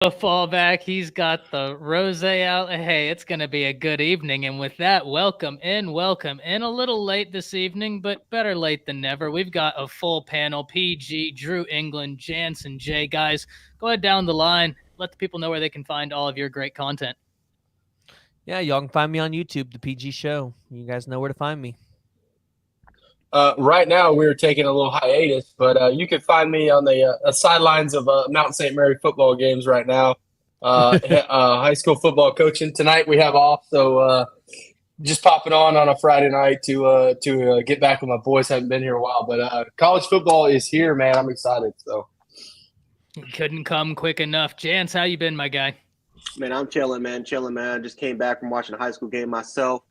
A fallback. He's got the rosé out. Hey, it's going to be a good evening. And with that, welcome in. A little late this evening, but better late than never. We've got a full panel. PG, Drew England, Jansen, Jay. Guys, go ahead down the line. Let the people know where they can find all of your great content. Yeah, y'all can find me on YouTube, The PG Show. You guys know where to find me. Right now, we're taking a little hiatus, but you can find me on the sidelines of Mount St. Mary football games right now. High school football coaching tonight. We have off, so just popping on a Friday night to get back with my boys. Haven't been here a while, but college football is here, man. I'm excited. So couldn't come quick enough. Jance, how you been, my guy? Man, I'm chilling, man. Just came back from watching a high school game myself.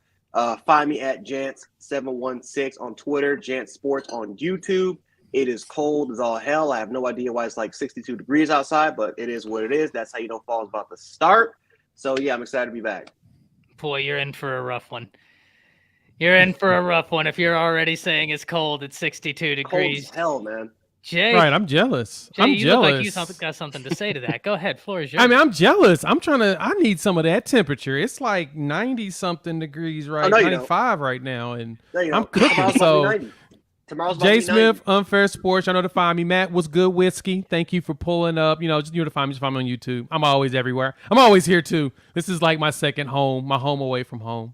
Find me at Jance716 on Twitter, Jance Sports on YouTube. It is cold as all hell. I have no idea why it's like 62 degrees outside, but it is what it is. That's how you know fall's about to start. So, yeah, I'm excited to be back. Boy, you're in for a rough one. You're in for a rough one if you're already saying it's cold at 62 degrees. Cold as hell, man. Jay, right, I'm jealous. Jay, I'm you jealous. look like you got something to say to that. Go ahead, floor is yours. I mean, I'm jealous. I need some of that temperature. It's like 90 something degrees right, 95 right now, and I'm cooking. So, Jay Smith, Unfair Sports. I know to find me. Matt was good whiskey. Thank you for pulling up. Just to find me. Just find me on YouTube. I'm always everywhere. I'm always here too. This is like my second home. My home away from home.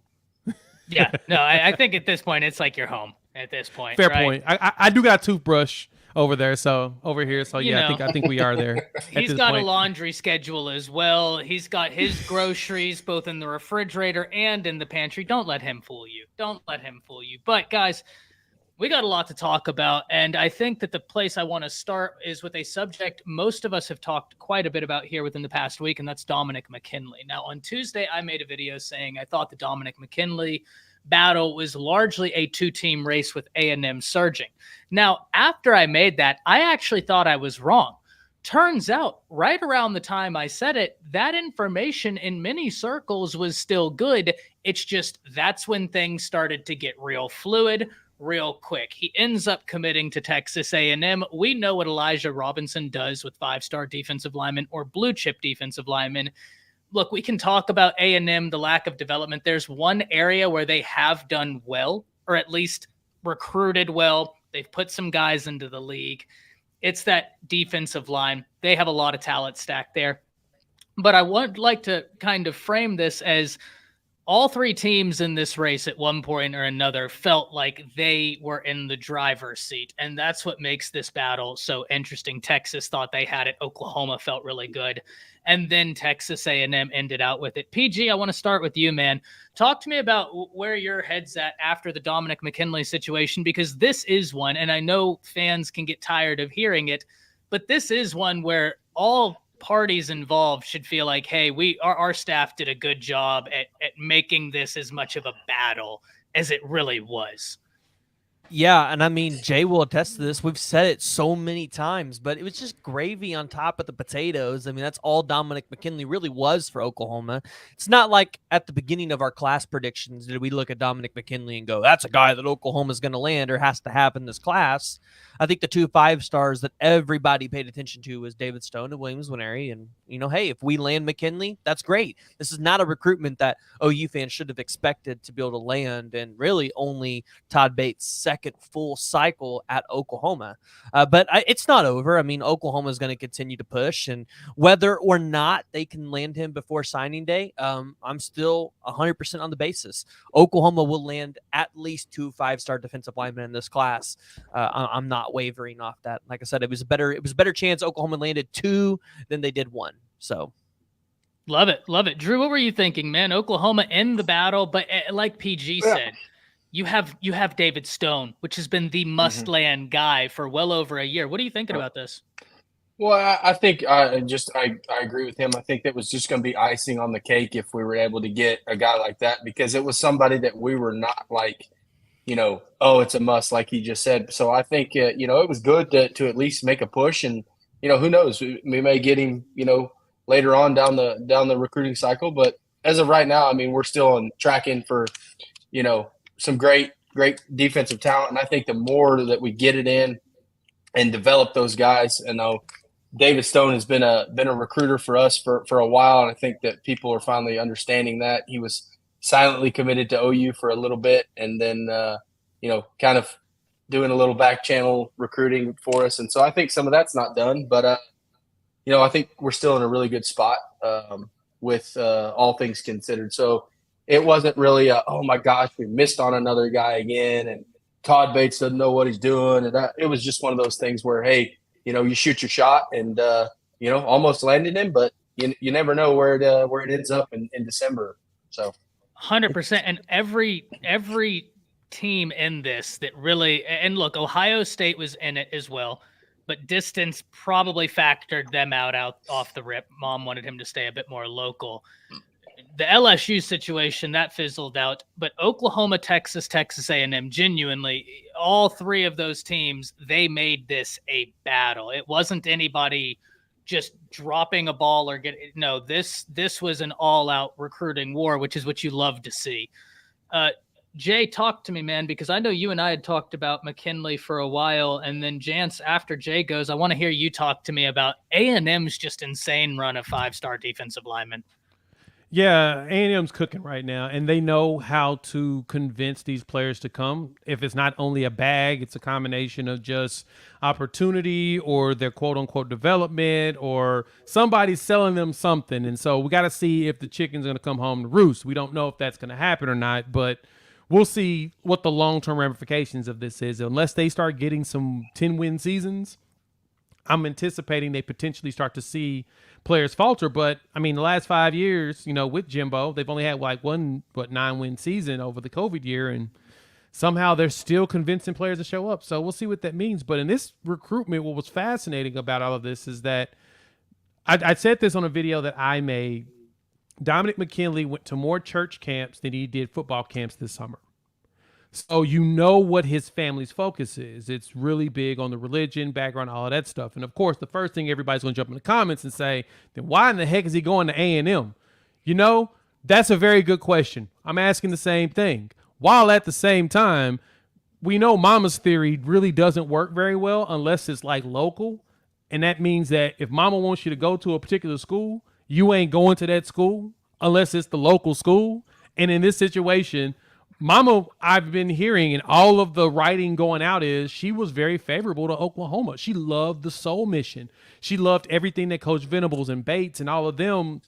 Yeah, no, I think at this point it's like your home. At this point, fair right? point. I do got a toothbrush over there, so over here, so yeah, I think we are there. He's got a laundry schedule as well. He's got his groceries both in the refrigerator and in the pantry. Don't let him fool you. But guys, we got a lot to talk about, and I think that the place I want to start is with a subject most of us have talked quite a bit about here within the past week, and that's Dominic McKinley. Now, on Tuesday, I made a video saying I thought the Dominic McKinley battle was largely a two-team race with A&M surging. Now, after I made that, I actually thought I was wrong. Turns out, right around the time I said it, that information in many circles was still good. It's just that's when things started to get real fluid, real quick. He ends up committing to Texas A&M. We know what Elijah Robinson does with five-star defensive linemen or blue-chip defensive linemen. Look, we can talk about A&M, the lack of development. There's one area where they have done well, or at least recruited well. They've put some guys into the league. It's that defensive line. They have a lot of talent stacked there. But I would like to kind of frame this as all three teams in this race at one point or another felt like they were in the driver's seat, and that's what makes this battle so interesting. Texas thought they had it. Oklahoma felt really good, and then Texas A&M ended out with it. PG, I want to start with you, man. Talk to me about where your head's at after the Dominic McKinley situation, because this is one, and I know fans can get tired of hearing it, but this is one where all parties involved should feel like, hey, our staff did a good job at making this as much of a battle as it really was. Yeah, and I mean, Jay will attest to this. We've said it so many times, but it was just gravy on top of the potatoes. I mean, that's all Dominic McKinley really was for Oklahoma. It's not like at the beginning of our class predictions did we look at Dominic McKinley and go, that's a guy that Oklahoma's going to land or has to have in this class. I think the 2 5-stars that everybody paid attention to was David Stone and Williams Winery. And, hey, if we land McKinley, that's great. This is not a recruitment that OU fans should have expected to be able to land, and really only Todd Bates' second full cycle at Oklahoma. But it's not over. I mean, Oklahoma is going to continue to push, and whether or not they can land him before signing day, I'm still 100% on the basis. Oklahoma will land at least 2 5-star defensive linemen in this class. I'm not wavering off that. Like I said, it was a better chance Oklahoma landed 2 than they did 1. So love it. Drew, what were you thinking, man? Oklahoma in the battle, but like PG said, you have David Stone, which has been the must-land guy for well over a year. What are you thinking about this? Well, I think I agree with him. I think that was just going to be icing on the cake if we were able to get a guy like that, because it was somebody that we were not like, it's a must, like he just said. So I think, it was good to at least make a push, and, who knows, we may get him, later on down the recruiting cycle. But as of right now, I mean, we're still tracking for, some great defensive talent. And I think the more that we get it in and develop those guys, and David Stone has been a recruiter for us for a while, and I think that people are finally understanding that. He was silently committed to OU for a little bit, and then kind of doing a little back channel recruiting for us. And so I think some of that's not done, but I think we're still in a really good spot with all things considered. So it wasn't really oh my gosh, we missed on another guy again, and Todd Bates doesn't know what he's doing. And it was just one of those things where, hey, you shoot your shot and, almost landed him, but you never know where it ends up in December. So 100%. And every team in this that really, and look, Ohio State was in it as well, but distance probably factored them out off the rip. Mom wanted him to stay a bit more local. The LSU situation, that fizzled out, but Oklahoma, Texas A&M, genuinely, all three of those teams, they made this a battle. It wasn't anybody just dropping a ball or this was an all-out recruiting war, which is what you love to see. Jay, talk to me, man, because I know you and I had talked about McKinley for a while, and then Jance, after Jay goes, I want to hear you talk to me about A&M's just insane run of 5-star defensive linemen. Yeah, A&M's cooking right now, and they know how to convince these players to come. If it's not only a bag, it's a combination of just opportunity or their quote-unquote development or somebody's selling them something. And so we got to see if the chicken's going to come home to roost. We don't know if that's going to happen or not, but we'll see what the long-term ramifications of this is. Unless they start getting some 10-win seasons, I'm anticipating they potentially start to see players falter. But I mean, the last 5 years, with Jimbo, they've only had like 9-win season over the COVID year, and somehow they're still convincing players to show up. So we'll see what that means. But in this recruitment, what was fascinating about all of this is that I said this on a video that I made. Dominic McKinley went to more church camps than he did football camps this summer. So what his family's focus is. It's really big on the religion, background, all of that stuff. And, of course, the first thing everybody's going to jump in the comments and say, then why in the heck is he going to A&M? That's a very good question. I'm asking the same thing. While at the same time, we know mama's theory really doesn't work very well unless it's like local. And that means that if mama wants you to go to a particular school, you ain't going to that school unless it's the local school. And in this situation, Mama, I've been hearing, and all of the writing going out is she was very favorable to Oklahoma. She loved the Soul Mission. She loved everything that Coach Venables and Bates and all of them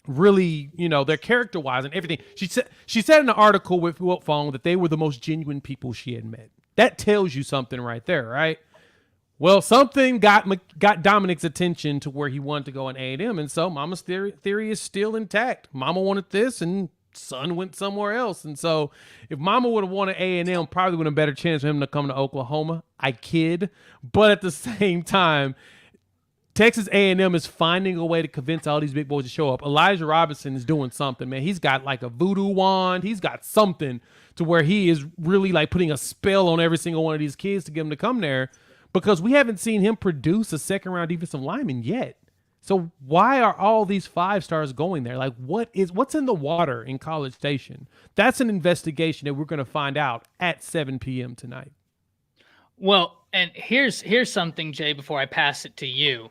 really, their character-wise and everything. She said in an article with Wilt Fong that they were the most genuine people she had met. That tells you something right there, right? Well, something got Dominic's attention to where he wanted to go in A&M, and so Mama's theory is still intact. Mama wanted this, and son went somewhere else. And so if Mama would have wanted A&M, probably would have a better chance for him to come to Oklahoma. I kid. But at the same time, Texas A&M is finding a way to convince all these big boys to show up. Elijah Robinson is doing something, man. He's got like a voodoo wand. He's got something to where he is really like putting a spell on every single one of these kids to get them to come there, because we haven't seen him produce a second-round defensive lineman yet. So why are all these 5-stars going there? Like, what's in the water in College Station? That's an investigation that we're going to find out at 7 p.m. tonight. Well, and here's something, Jay, before I pass it to you.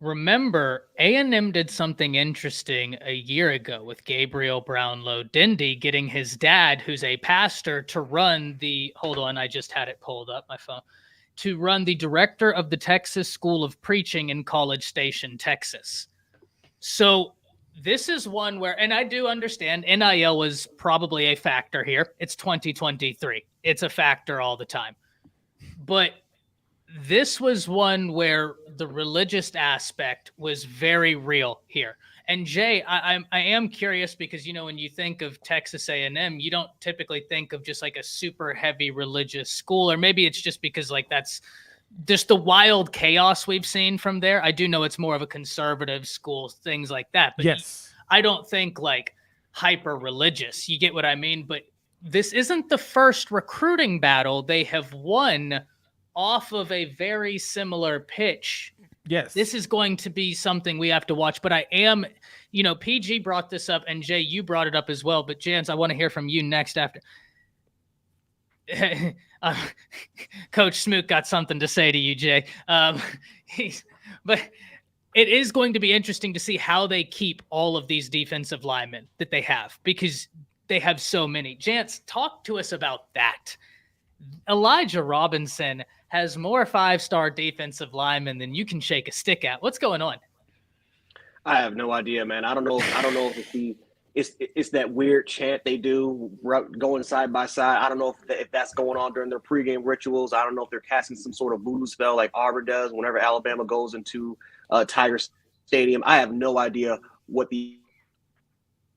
Remember, A&M did something interesting a year ago with Gabriel Brownlow-Dindy getting his dad, who's a pastor, to run hold on, I just had it pulled up, my phone, to run the director of the Texas School of Preaching in College Station, Texas. So this is one where, and I do understand NIL was probably a factor here. It's 2023. It's a factor all the time. But this was one where the religious aspect was very real here. And Jay, I am curious because, when you think of Texas A&M, you don't typically think of just like a super heavy religious school, or maybe it's just because like that's just the wild chaos we've seen from there. I do know it's more of a conservative school, things like that. But yes, I don't think like hyper religious. You get what I mean? But this isn't the first recruiting battle they have won off of a very similar pitch. Yes. This is going to be something we have to watch, but I am, PG brought this up and Jay, you brought it up as well, but Jance, I want to hear from you next after. Coach Smoot got something to say to you, Jay. But it is going to be interesting to see how they keep all of these defensive linemen that they have, because they have so many. Jance, talk to us about that. Elijah Robinson has more 5-star defensive linemen than you can shake a stick at. What's going on? I have no idea, man. I don't know if it's that weird chant they do going side by side. I don't know if that's going on during their pregame rituals. I don't know if they're casting some sort of voodoo spell like Auburn does whenever Alabama goes into Tiger Stadium. I have no idea what the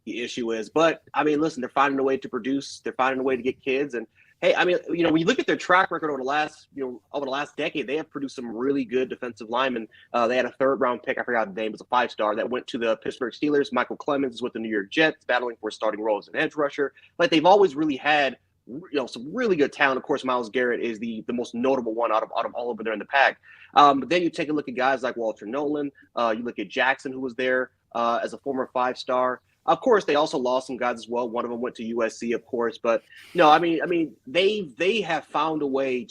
issue is. But, I mean, listen, they're finding a way to produce. They're finding a way to get kids. And, hey, I mean, when you look at their track record over the last decade, they have produced some really good defensive linemen. They had a 3rd-round pick. I forgot the name. It was a 5-star that went to the Pittsburgh Steelers. Michael Clemens is with the New York Jets, battling for a starting role as an edge rusher. But they've always really had, some really good talent. Of course, Myles Garrett is the most notable one out of all over there in the pack. But then you take a look at guys like Walter Nolan. You look at Jackson, who was there as a former 5-star. Of course, they also lost some guys as well. One of them went to USC, of course. But no, I mean, they have found a way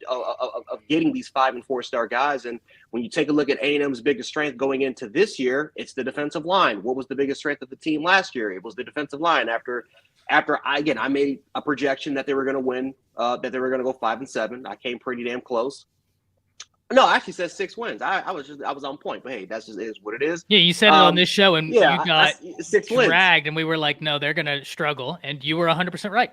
of getting these 5- and 4-star guys. And when you take a look at A&M's biggest strength going into this year, it's the defensive line. What was the biggest strength of the team last year? It was the defensive line. After I made a projection that they were going to win, that they were going to go 5-7. I came pretty damn close. No, I actually said 6 wins. I was on point, but hey, that's just is what it is. Yeah, you said it on this show, and you got 6 wins dragged, and we were like, no, they're gonna struggle, and you were 100% right.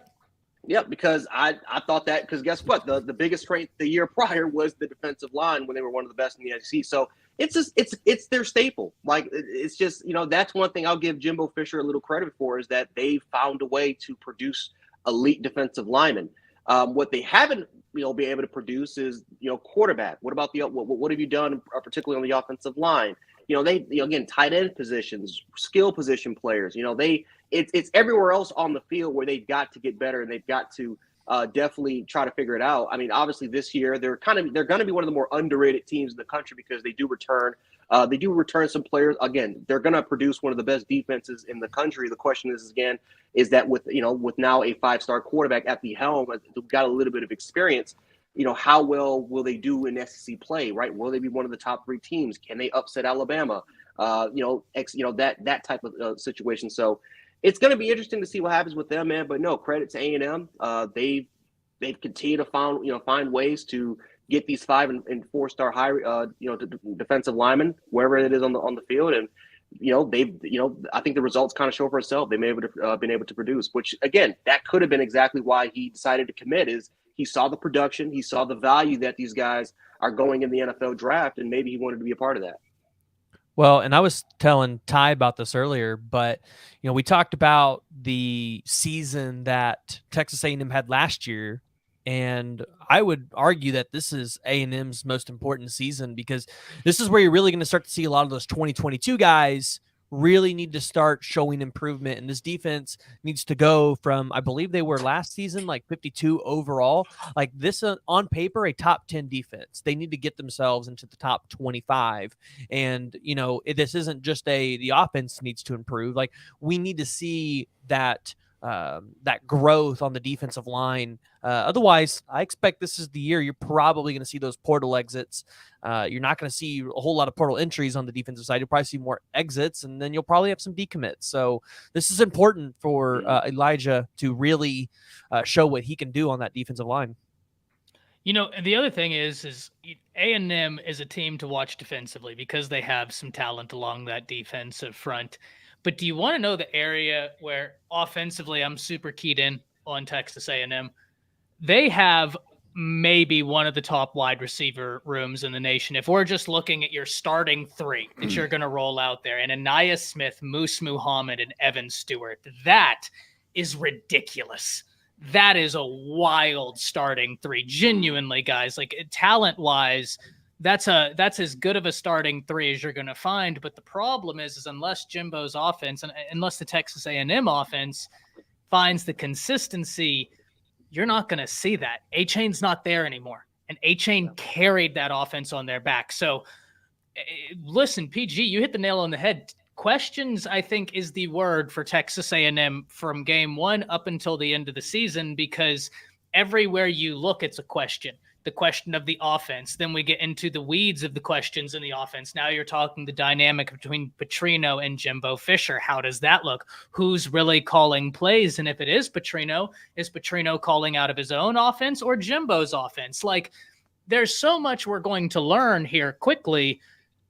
Yep, because I thought that, because guess what, the biggest strength the year prior was the defensive line when they were one of the best in the SEC. So it's their staple. Like, it's just, that's one thing I'll give Jimbo Fisher a little credit for, is that they found a way to produce elite defensive linemen. What they haven't be able to produce is quarterback. What about what have you done particularly on the offensive line? They again, tight end positions, skill position players. It's everywhere else on the field where they've got to get better, and they've got to definitely try to figure it out. I mean, obviously this year they're going to be one of the more underrated teams in the country because they do return some players. Again, they're going to produce one of the best defenses in the country. The question is that with now a 5-star quarterback at the helm, who've got a little bit of experience, how well will they do in SEC play, right? Will they be one of the top 3 teams? Can they upset Alabama? That type of situation. So it's going to be interesting to see what happens with them, man. But no, credit to A&M. They've continued to find ways to get these 5- and 4-star high, defensive linemen wherever it is on the field, and I think the results kind of show for itself. They may have been able to produce, which again, that could have been exactly why he decided to commit. Is he saw the production, he saw the value that these guys are going in the NFL draft, and maybe he wanted to be a part of that. Well, and I was telling Ty about this earlier, but we talked about the season that Texas A&M had last year. And I would argue that this is A&M's most important season, because this is where you're really going to start to see a lot of those 2022 guys really need to start showing improvement. And this defense needs to go from, I believe they were last season, like 52 overall. Like this on paper, a top 10 defense. They need to get themselves into the top 25. And, this isn't just the offense needs to improve. Like, we need to see that growth on the defensive line. Otherwise, I expect this is the year you're probably going to see those portal exits. You're not going to see a whole lot of portal entries on the defensive side. You'll probably see more exits, and then you'll probably have some decommits. So this is important for Elijah to really show what he can do on that defensive line. And the other thing is A&M is a team to watch defensively because they have some talent along that defensive front. But do you want to know the area where offensively I'm super keyed in on Texas A&M? They have maybe one of the top wide receiver rooms in the nation. If we're just looking at your starting 3 that you're going to roll out there, and Aniyah Smith, Moose Muhammad, and Evan Stewart, that is ridiculous. That is a wild starting 3. Genuinely, guys, like talent-wise, that's as good of a starting 3 as you're going to find. But the problem is unless Jimbo's offense and unless the Texas A&M offense finds the consistency, you're not going to see that. A-Chain's not there anymore, and A-Chain carried that offense on their back. So listen, PG, you hit the nail on the head. Questions, I think, is the word for Texas A&M from game 1 up until the end of the season, because everywhere you look, it's a question. the question of the offense. Then we get into the weeds of the questions in the offense. Now you're talking the dynamic between Petrino and Jimbo Fisher. How does that look? Who's really calling plays? And if it is Petrino calling out of his own offense or Jimbo's offense? Like, there's so much we're going to learn here quickly,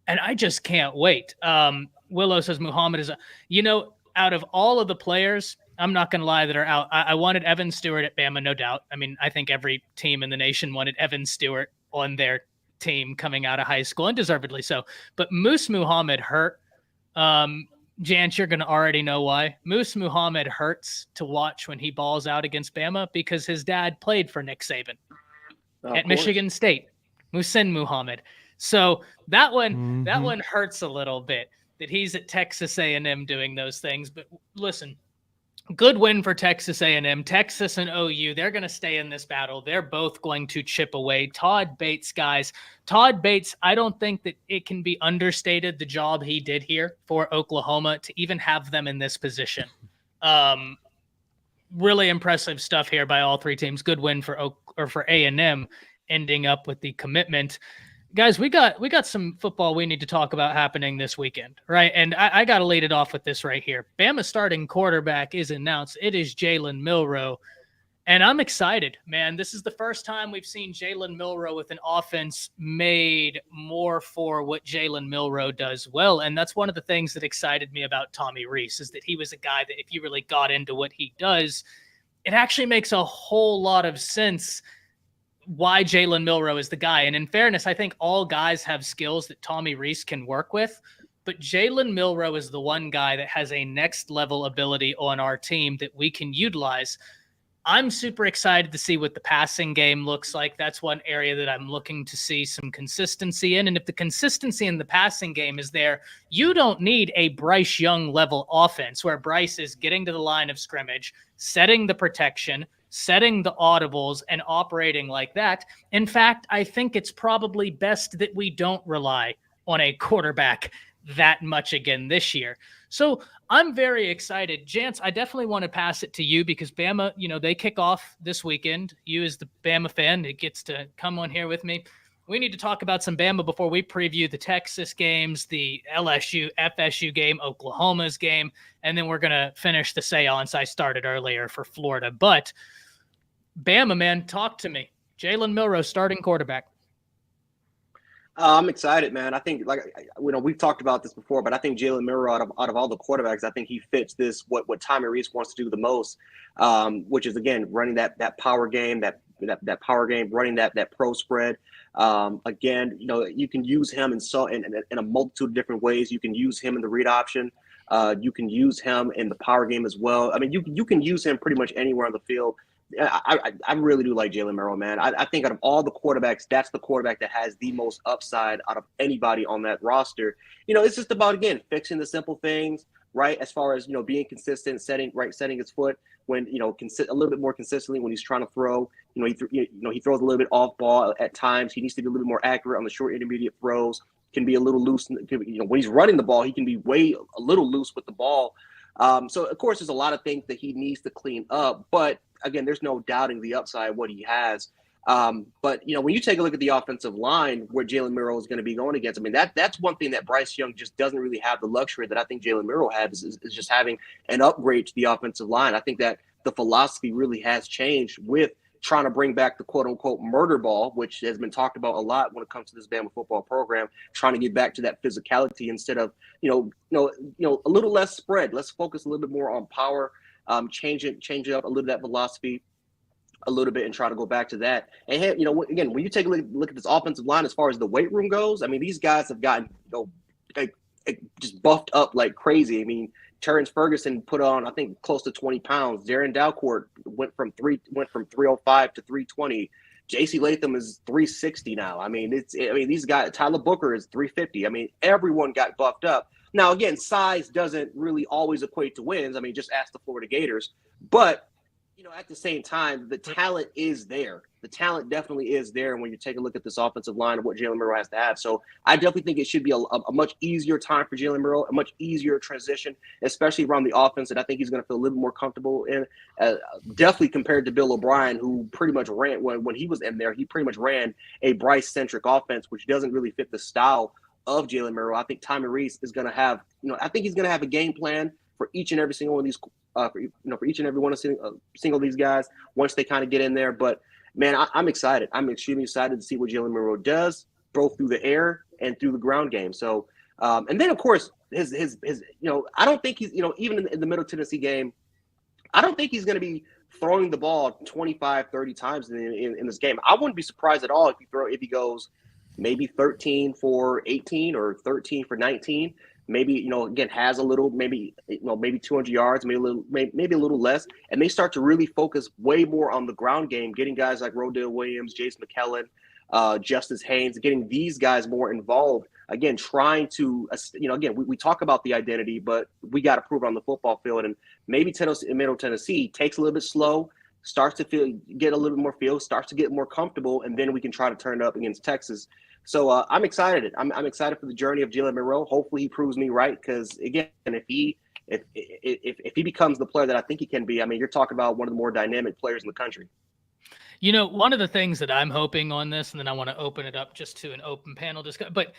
and I just can't wait. Willow says Muhammad is, out of all of the players, I'm not going to lie, that are out, I wanted Evan Stewart at Bama, no doubt. I mean, I think every team in the nation wanted Evan Stewart on their team coming out of high school, and deservedly so. But Moose Muhammad hurt. Jance, you're going to already know why. Moose Muhammad hurts to watch when he balls out against Bama because his dad played for Nick Saban at Michigan State, Muhsin Muhammad. So that one hurts a little bit that he's at Texas A&M doing those things. But listen, good win for Texas A&M. Texas and OU, they're going to stay in this battle. They're both going to chip away. Todd Bates, guys. Todd Bates, I don't think that it can be understated the job he did here for Oklahoma to even have them in this position. Really impressive stuff here by all three teams. Good win for A&M, ending up with the commitment. Guys, we got some football we need to talk about happening this weekend, right? And I got to lead it off with this right here. Bama's starting quarterback is announced. It is Jalen Milroe, and I'm excited, man. This is the first time we've seen Jalen Milroe with an offense made more for what Jalen Milroe does well, and that's one of the things that excited me about Tommy Rees is that he was a guy that if you really got into what he does, it actually makes a whole lot of sense why Jalen Milroe is the guy. And in fairness, I think all guys have skills that Tommy Rees can work with, but Jalen Milroe is the one guy that has a next level ability on our team that we can utilize. I'm super excited to see what the passing game looks like. That's one area that I'm looking to see some consistency in. And if the consistency in the passing game is there, you don't need a Bryce Young level offense where Bryce is getting to the line of scrimmage, setting the protection, setting the audibles, and operating like that. In fact, I think it's probably best that we don't rely on a quarterback that much again this year. So I'm very excited. Jance, I definitely want to pass it to you because Bama, they kick off this weekend. You as the Bama fan, it gets to come on here with me. We need to talk about some Bama before we preview the Texas games, the LSU, FSU game, Oklahoma's game, and then we're going to finish the seance I started earlier for Florida. But Bama, man, talk to me. Jalen Milroe, starting quarterback. I'm excited, man. I think, we've talked about this before, but I think Jalen Milroe, out of all the quarterbacks, I think he fits this what Tommy Rees wants to do the most, which is again running that power game, that power game, running that pro spread. Again, you can use him in a multitude of different ways. You can use him in the read option. You can use him in the power game as well. I mean, you can use him pretty much anywhere on the field. I really do like Jalen Milroe, man. I think out of all the quarterbacks, that's the quarterback that has the most upside out of anybody on that roster. It's just about, again, fixing the simple things, right? As far as, being consistent, setting his foot when, a little bit more consistently when he's trying to throw. He throws a little bit off ball at times. He needs to be a little bit more accurate on the short intermediate throws. Can be a little loose. When he's running the ball, he can be a little loose with the ball. So, of course, there's a lot of things that he needs to clean up. But, again, there's no doubting the upside of what he has. But, when you take a look at the offensive line where Jalen Milroe is going to be going against, I mean, that's one thing that Bryce Young just doesn't really have the luxury that I think Jalen Milroe has is just having an upgrade to the offensive line. I think that the philosophy really has changed with trying to bring back the quote-unquote murder ball, which has been talked about a lot when it comes to this Bama football program, trying to get back to that physicality instead of, a little less spread. Let's focus a little bit more on power, change it up a little, that velocity a little bit and try to go back to that. And, again, when you take a look at this offensive line as far as the weight room goes, I mean, these guys have gotten, just buffed up like crazy. I mean, Terrence Ferguson put on, I think, close to 20 pounds. Darren Dalcourt went from 305 to 320. J.C. Latham is 360 now. I mean, these guys. Tyler Booker is 350. I mean, everyone got buffed up. Now, again, size doesn't really always equate to wins. I mean, just ask the Florida Gators. But At the same time, the talent is there. The talent definitely is there when you take a look at this offensive line and what Jalen Milroe has to have. So I definitely think it should be a much easier time for Jalen Milroe, a much easier transition, especially around the offense. And I think he's going to feel a little more comfortable in, definitely compared to Bill O'Brien, who pretty much ran when he was in there. He pretty much ran a Bryce-centric offense, which doesn't really fit the style of Jalen Milroe. I think Tommy Rees is going to have, I think he's going to have a game plan for each and every single one of these. For each and every one of single these guys once they kind of get in there. But man, I'm excited. I'm extremely excited to see what Jalen Milroe does, both through the air and through the ground game. So, and then of course his I don't think he's even in the Middle Tennessee game, I don't think he's going to be throwing the ball 25, 30 times in this game. I wouldn't be surprised at all if he goes maybe 13 for 18 or 13 for 19. Maybe, again, has a little, maybe 200 yards, maybe a little less. And they start to really focus way more on the ground game, getting guys like Rodale Williams, Jace McKellen, Justice Haynes, getting these guys more involved. Again, trying to, again, we talk about the identity, but we got to prove it on the football field. And maybe Middle Tennessee takes a little bit slow, starts to get a little bit more feel, starts to get more comfortable, and then we can try to turn it up against Texas. So I'm excited. I'm excited for the journey of Jalen Milroe. Hopefully he proves me right, because again, if he becomes the player that I think he can be, I mean, you're talking about one of the more dynamic players in the country. One of the things that I'm hoping on this, and then I want to open it up just to an open panel discussion, but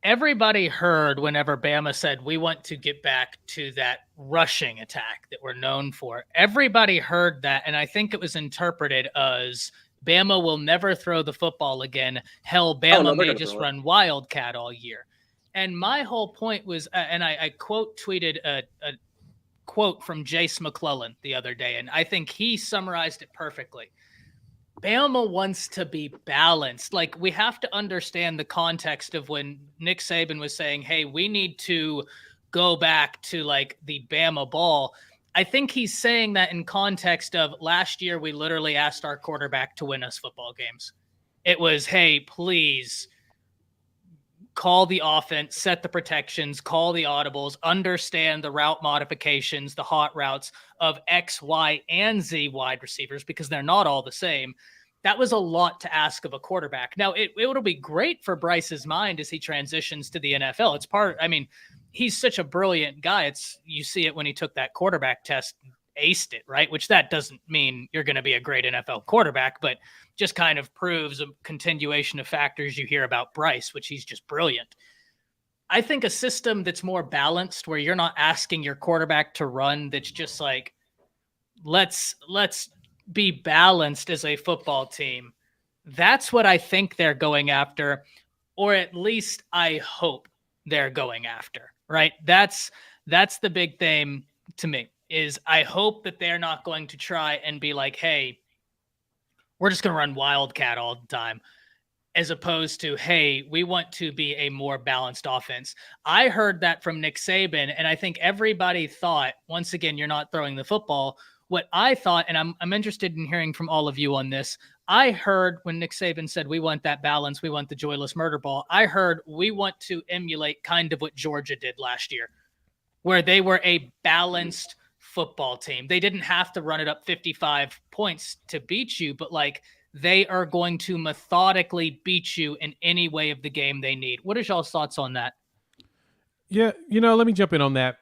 everybody heard whenever Bama said we want to get back to that rushing attack that we're known for. Everybody heard that, and I think it was interpreted as Bama will never throw the football again. Hell, Bama may just run Wildcat all year. And my whole point was, and I tweeted a quote from Jace McClellan the other day, and I think he summarized it perfectly. Bama wants to be balanced. Like, we have to understand the context of when Nick Saban was saying, hey, we need to go back to like the Bama ball. I think he's saying that in context of last year, we literally asked our quarterback to win us football games. It was, hey, please call the offense, set the protections, call the audibles, understand the route modifications, the hot routes of X, Y, and Z wide receivers, because they're not all the same. That was a lot to ask of a quarterback. Now, it'll be great for Bryce's mind as he transitions to the NFL. He's such a brilliant guy. You see it when he took that quarterback test, aced it, right? Which that doesn't mean you're going to be a great NFL quarterback, but just kind of proves a continuation of factors you hear about Bryce, which he's just brilliant. I think a system that's more balanced, where you're not asking your quarterback to run, that's just like, let's be balanced as a football team. That's what I think they're going after, or at least I hope they're going after. Right. That's the big thing to me, is I hope that they're not going to try and be like, hey, we're just going to run Wildcat all the time, as opposed to, hey, we want to be a more balanced offense. I heard that from Nick Saban, and I think everybody thought, once again, you're not throwing the football. What I thought, and I'm interested in hearing from all of you on this, I heard when Nick Saban said we want that balance, we want the joyless murder ball, I heard we want to emulate kind of what Georgia did last year, where they were a balanced football team. They didn't have to run it up 55 points to beat you, but like, they are going to methodically beat you in any way of the game they need. What is y'all's thoughts on that? Yeah, let me jump in on that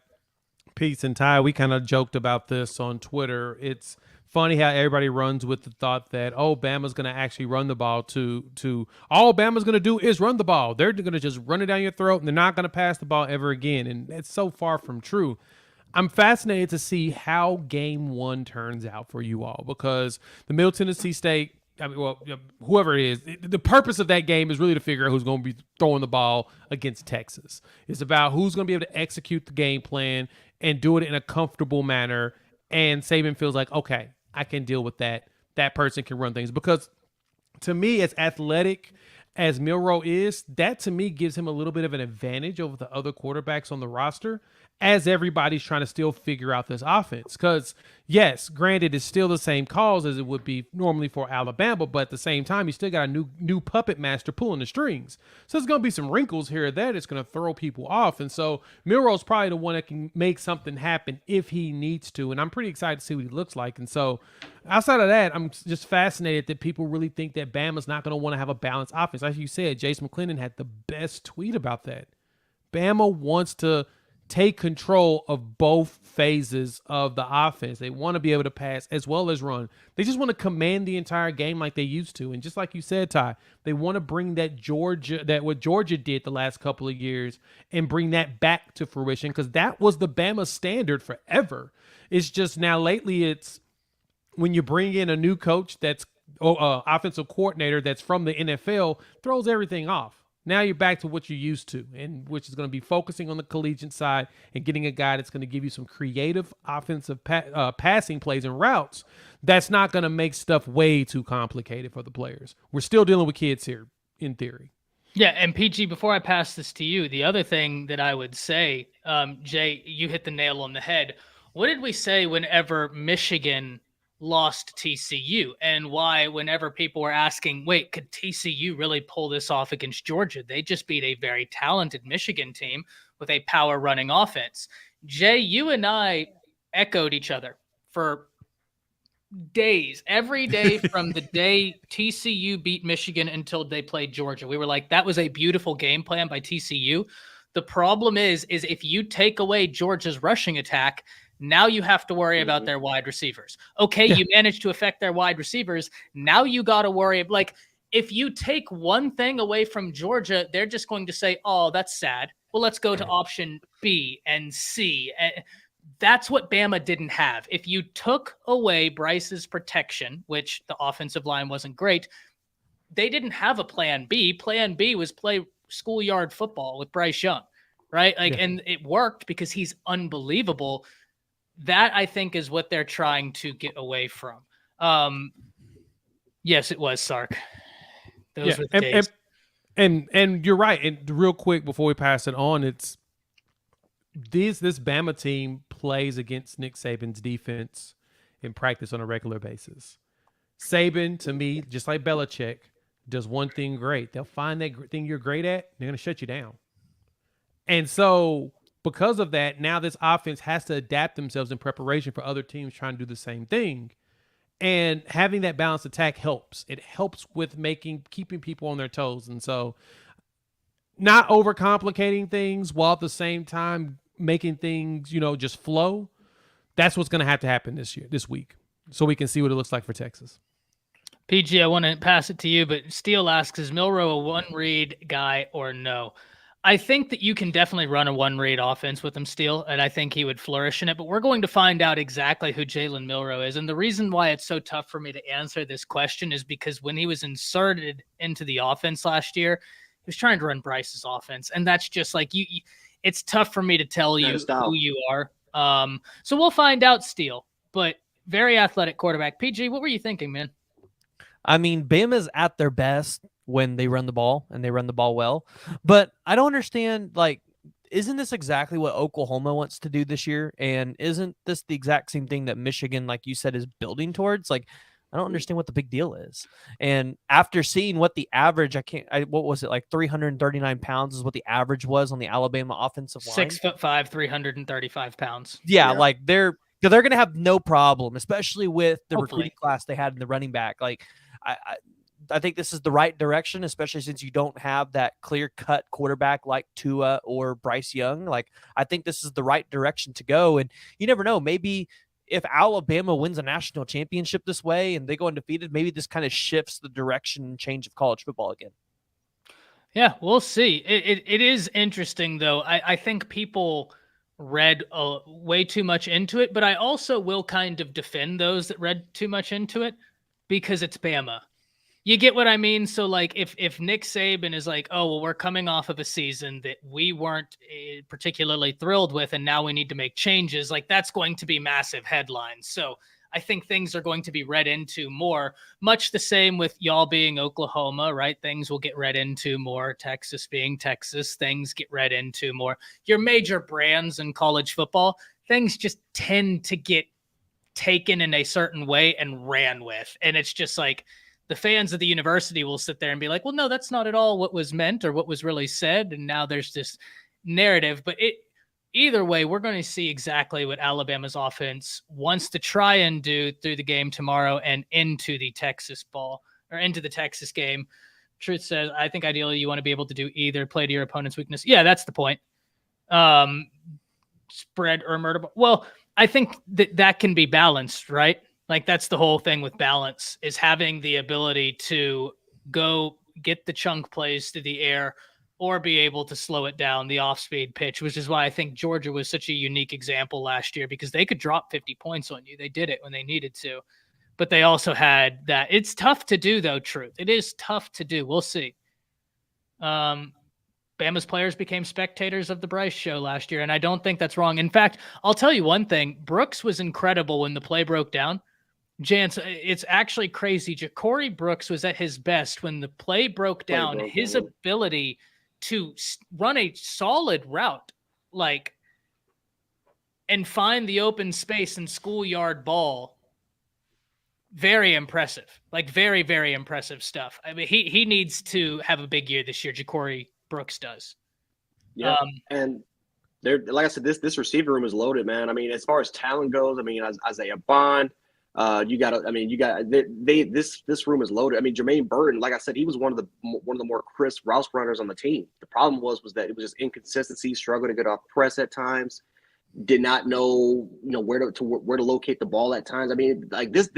piece. And Ty, we kind of joked about this on Twitter. It's funny how everybody runs with the thought that, oh, Bama's going to actually run the ball to all Bama's going to do is run the ball. They're going to just run it down your throat, and they're not going to pass the ball ever again. And it's so far from true. I'm fascinated to see how game one turns out for you all, because the Middle Tennessee State, whoever it is, the purpose of that game is really to figure out who's going to be throwing the ball against Texas. It's about who's going to be able to execute the game plan and do it in a comfortable manner. And Saban feels like, okay, I can deal with that. That person can run things. Because to me, as athletic as Milroe is, that to me gives him a little bit of an advantage over the other quarterbacks on the roster, as everybody's trying to still figure out this offense. Because, yes, granted, it's still the same calls as it would be normally for Alabama, but at the same time, you still got a new puppet master pulling the strings. So there's going to be some wrinkles here or there that's going to throw people off. And so Milroe's probably the one that can make something happen if he needs to. And I'm pretty excited to see what he looks like. And so outside of that, I'm just fascinated that people really think that Bama's not going to want to have a balanced offense. Like you said, Jason McClendon had the best tweet about that. Bama wants to take control of both phases of the offense. They want to be able to pass as well as run. They just want to command the entire game like they used to. And just like you said, Ty, they want to bring that what Georgia did the last couple of years and bring that back to fruition, because that was the Bama standard forever. It's just now lately it's when you bring in a new coach that's offensive coordinator that's from the NFL, throws everything off. Now you're back to what you're used to, and which is going to be focusing on the collegiate side and getting a guy that's going to give you some creative offensive passing plays and routes. That's not going to make stuff way too complicated for the players. We're still dealing with kids here, in theory. Yeah, and PG, before I pass this to you, the other thing that I would say, Jay, you hit the nail on the head. What did we say whenever Michigan lost TCU, and why whenever people were asking, wait, could TCU really pull this off against Georgia? They just beat a very talented Michigan team with a power running offense. Jay, you and I echoed each other for days, every day from the day TCU beat Michigan until they played Georgia. We were like, that was a beautiful game plan by TCU. The problem is if you take away Georgia's rushing attack, now you have to worry about their wide receivers. Okay, you managed to affect their wide receivers. Now you got to worry. Like, if you take one thing away from Georgia, they're just going to say, oh, that's sad. Well, let's go to option B and C. That's what Bama didn't have. If you took away Bryce's protection, which the offensive line wasn't great, they didn't have a plan B. Plan B was play schoolyard football with Bryce Young, right? And it worked because he's unbelievable. That, I think, is what they're trying to get away from. Yes, it was, Sark. Those were the days. And you're right. And real quick before we pass it on, it's this Bama team plays against Nick Saban's defense in practice on a regular basis. Saban, to me, just like Belichick, does one thing great. They'll find that thing you're great at, they're going to shut you down. And so because of that, now this offense has to adapt themselves in preparation for other teams trying to do the same thing. And having that balanced attack helps. It helps with keeping people on their toes. And so not overcomplicating things while at the same time making things, just flow. That's what's going to happen this week. So we can see what it looks like for Texas. PG, I want to pass it to you, but Steele asks, is Milroe a one-read guy or no? I think that you can definitely run a one-read offense with him, Steele, and I think he would flourish in it. But we're going to find out exactly who Jalen Milroe is. And the reason why it's so tough for me to answer this question is because when he was inserted into the offense last year, he was trying to run Bryce's offense. And that's just like you. It's tough for me to tell you who you are. So we'll find out, Steele. But very athletic quarterback. PG, what were you thinking, man? I mean, Bama's at their best when they run the ball, and they run the ball well. But I don't understand, isn't this exactly what Oklahoma wants to do this year? And isn't this the exact same thing that Michigan, like you said, is building towards? I don't understand what the big deal is. And after seeing what the average, what was it, 339 pounds is what the average was on the Alabama offensive line? 6'5", 335 pounds. Yeah. They're going to have no problem, especially with the recruiting class they had in the running back. I think this is the right direction, especially since you don't have that clear-cut quarterback like Tua or Bryce Young. I think this is the right direction to go. And you never know, maybe if Alabama wins a national championship this way and they go undefeated, maybe this kind of shifts the direction and change of college football again. Yeah, we'll see. It is interesting, though. I think people read way too much into it, but I also will kind of defend those that read too much into it because it's Bama. You get what I mean? So, if Nick Saban is like, oh, well, we're coming off of a season that we weren't particularly thrilled with, and now we need to make changes, that's going to be massive headlines. So I think things are going to be read into more, much the same with y'all being Oklahoma, right? Things will get read into more. Texas being Texas, things get read into more. Your major brands in college football, things just tend to get taken in a certain way and ran with. And it's just the fans of the university will sit there and be like, well, no, that's not at all what was meant or what was really said. And now there's this narrative, but either way, we're going to see exactly what Alabama's offense wants to try and do through the game tomorrow and into the Texas game. Truth says, I think ideally you want to be able to do either, play to your opponent's weakness. Yeah, that's the point. Spread or murder. Well, I think that can be balanced, right? Like that's the whole thing with balance, is having the ability to go get the chunk plays through the air or be able to slow it down, the off-speed pitch, which is why I think Georgia was such a unique example last year, because they could drop 50 points on you. They did it when they needed to, but they also had that. It's tough to do, though, Truth. It is tough to do. We'll see. Bama's players became spectators of the Bryce show last year, and I don't think that's wrong. In fact, I'll tell you one thing. Brooks was incredible when the play broke down. Jance, it's actually crazy. Ja'Cory Brooks was at his best when the play broke down. His ability to run a solid route, and find the open space and schoolyard ball. Very impressive. Very, very impressive stuff. I mean, he needs to have a big year this year. Ja'Cory Brooks does. Yeah. And they're, like I said, this receiver room is loaded, man. I mean, as far as talent goes, I mean, Isaiah Bond, this room is loaded. I mean, Jermaine Burton, like I said, he was one of the more crisp route runners on the team. The problem was that it was just inconsistency, struggled to get off press at times, did not know where to locate the ball at times. I mean, like this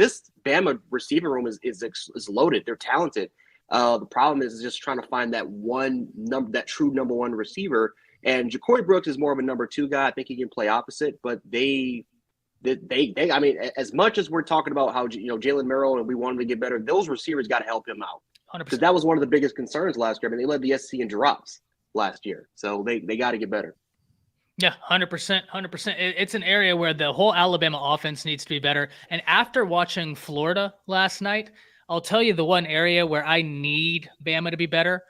Bama receiver room is loaded. They're talented. The problem is just trying to find that true number one receiver. And Ja'Cory Brooks is more of a number two guy. I think he can play opposite, but they I mean, as much as we're talking about how, Jalen Merrill and we want him to get better, those receivers got to help him out. 100%. Because that was one of the biggest concerns last year. I mean, they led the SEC in drops last year, so they got to get better. Yeah, 100%. It's an area where the whole Alabama offense needs to be better. And after watching Florida last night, I'll tell you the one area where I need Bama to be better: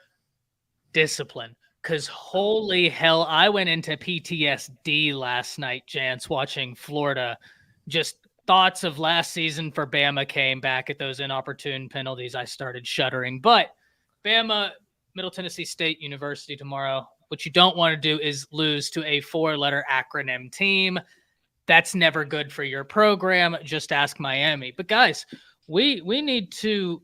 discipline. Because holy hell, I went into PTSD last night, Jance, watching Florida. Just thoughts of last season for Bama came back at those inopportune penalties. I started shuddering. But Bama, Middle Tennessee State University tomorrow. What you don't want to do is lose to a 4-letter acronym team. That's never good for your program. Just ask Miami. But guys, we need to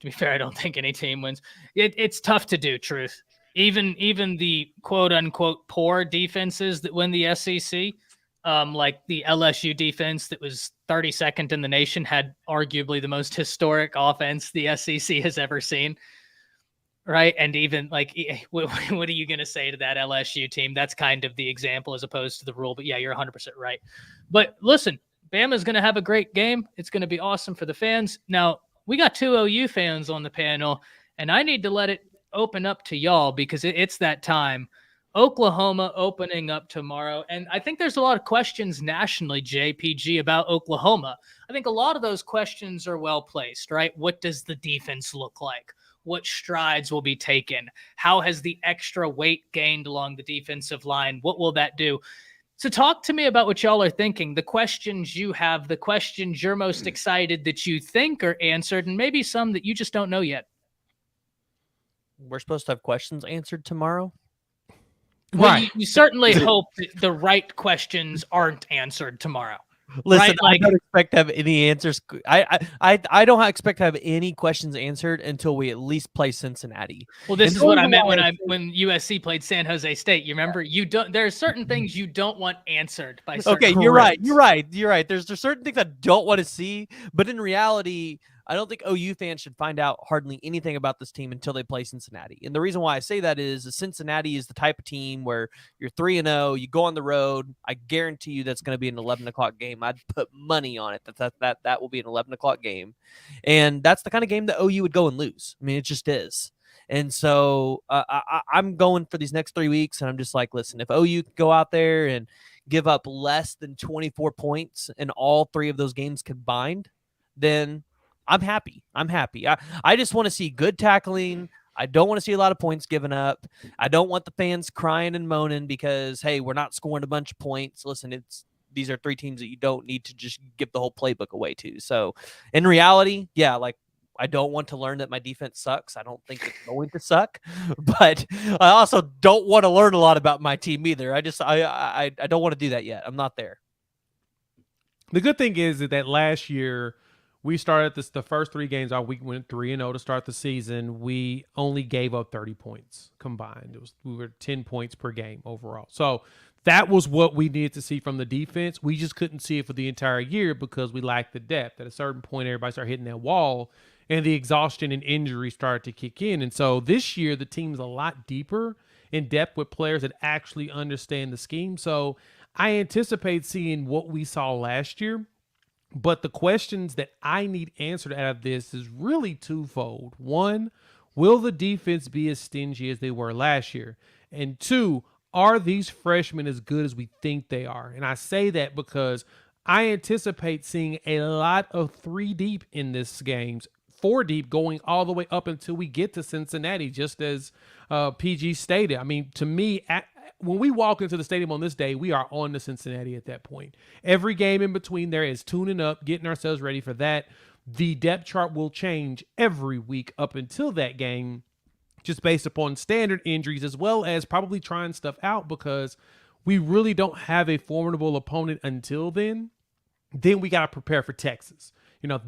be fair, I don't think any team wins. It's tough to do, Truth. Even the quote unquote poor defenses that win the SEC, like the LSU defense that was 32nd in the nation, had arguably the most historic offense the SEC has ever seen. Right. And even what are you going to say to that LSU team? That's kind of the example as opposed to the rule. But yeah, you're 100% right. But listen, Bama's going to have a great game. It's going to be awesome for the fans. Now, we got 2 OU fans on the panel, and I need to let it open up to y'all because it's that time. Oklahoma opening up tomorrow. And I think there's a lot of questions nationally, JPG, about Oklahoma. I think a lot of those questions are well placed, right? What does the defense look like? What strides will be taken? How has the extra weight gained along the defensive line? What will that do? So talk to me about what y'all are thinking, the questions you have, the questions you're most excited that you think are answered, and maybe some that you just don't know yet. We're supposed to have questions answered tomorrow? Well, right. You certainly hope that the right questions aren't answered tomorrow. Listen, right? I don't expect to have any answers. I don't expect to have any questions answered until we at least play Cincinnati. Well, this is what I meant when USC played San Jose State. You remember? You don't. There are certain things you don't want answered by. Okay, you're right. You're right. There's certain things I don't want to see, but in reality, I don't think OU fans should find out hardly anything about this team until they play Cincinnati. And the reason why I say that is Cincinnati is the type of team where you're 3-0, you go on the road. I guarantee you that's going to be an 11 o'clock game. I'd put money on it that will be an 11 o'clock game. And that's the kind of game that OU would go and lose. I mean, it just is. And so I'm going for these next 3 weeks, and I'm just like, listen, if OU can go out there and give up less than 24 points in all 3 of those games combined, then I'm happy. I just want to see good tackling. I don't want to see a lot of points given up. I don't want the fans crying and moaning because, hey, we're not scoring a bunch of points. Listen, these are 3 teams that you don't need to just give the whole playbook away to. So in reality, yeah, like I don't want to learn that my defense sucks. I don't think it's going to suck, but I also don't want to learn a lot about my team either. I don't want to do that yet. I'm not there. The good thing is that last year we started the first 3 games off. We went 3-0 to start the season. We only gave up 30 points combined. We were 10 points per game overall. So that was what we needed to see from the defense. We just couldn't see it for the entire year because we lacked the depth. At a certain point, everybody started hitting that wall, and the exhaustion and injury started to kick in. And so this year, the team's a lot deeper in depth with players that actually understand the scheme. So I anticipate seeing what we saw last year, but the questions that I need answered out of this is really twofold. One, will the defense be as stingy as they were last year? And 2, are these freshmen as good as we think they are? And I say that because I anticipate seeing a lot of 3 deep in this games, 4 deep going all the way up until we get to Cincinnati, just as PG stated. I mean, to me, when we walk into the stadium on this day, we are on to Cincinnati at that point. Every game in between there is tuning up, getting ourselves ready for that. The depth chart will change every week up until that game, just based upon standard injuries, as well as probably trying stuff out because we really don't have a formidable opponent until then. Then we got to prepare for Texas.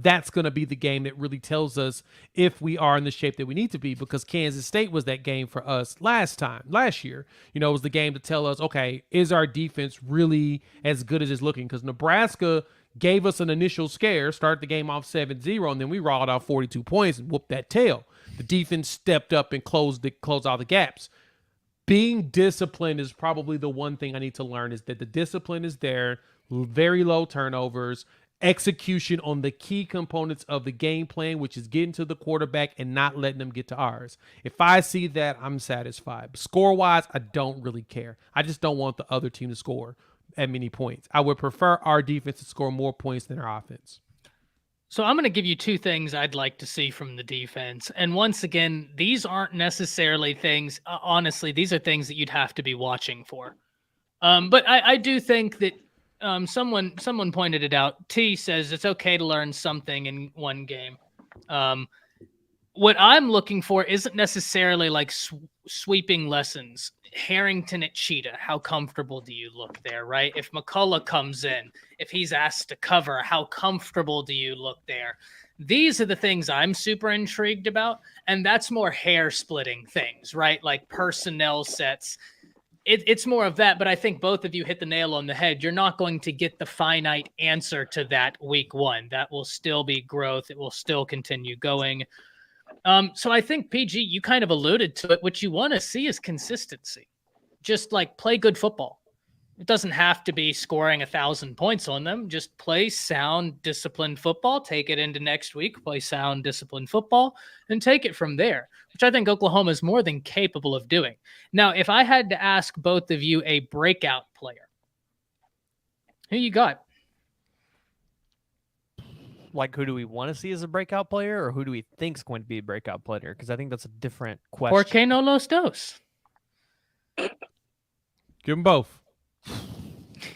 That's going to be the game that really tells us if we are in the shape that we need to be, because Kansas State was that game for us last year. It was the game to tell us, okay, is our defense really as good as it's looking? Because Nebraska gave us an initial scare, started the game off 7-0, and then we rolled out 42 points and whooped that tail. The defense stepped up and closed all the gaps. Being disciplined is probably the one thing I need to learn, is that the discipline is there, very low turnovers, execution on the key components of the game plan, which is getting to the quarterback and not letting them get to ours. If I see that, I'm satisfied. Score-wise, I don't really care. I just don't want the other team to score at many points. I would prefer our defense to score more points than our offense. So I'm going to give you 2 things I'd like to see from the defense. And once again, these aren't necessarily things, honestly, these are things that you'd have to be watching for. But I do think that someone pointed it out. T says it's okay to learn something in one game. What I'm looking for isn't necessarily like sweeping lessons. Harrington at Cheetah, how comfortable do you look there, right? If McCullough comes in, if he's asked to cover, how comfortable do you look there? These are the things I'm super intrigued about, and that's more hair-splitting things, right? Like personnel sets. It's more of that, but I think both of you hit the nail on the head. You're not going to get the finite answer to that week 1. That will still be growth. It will still continue going. So I think, PG, you kind of alluded to it. What you want to see is consistency. Just like play good football. It doesn't have to be scoring 1,000 points on them. Just play sound, disciplined football. Take it into next week. Play sound, disciplined football, and take it from there, which I think Oklahoma is more than capable of doing. Now, if I had to ask both of you a breakout player, who you got? Like, who do we want to see as a breakout player, or who do we think is going to be a breakout player? Because I think that's a different question. ¿Por qué no los dos? Give them both.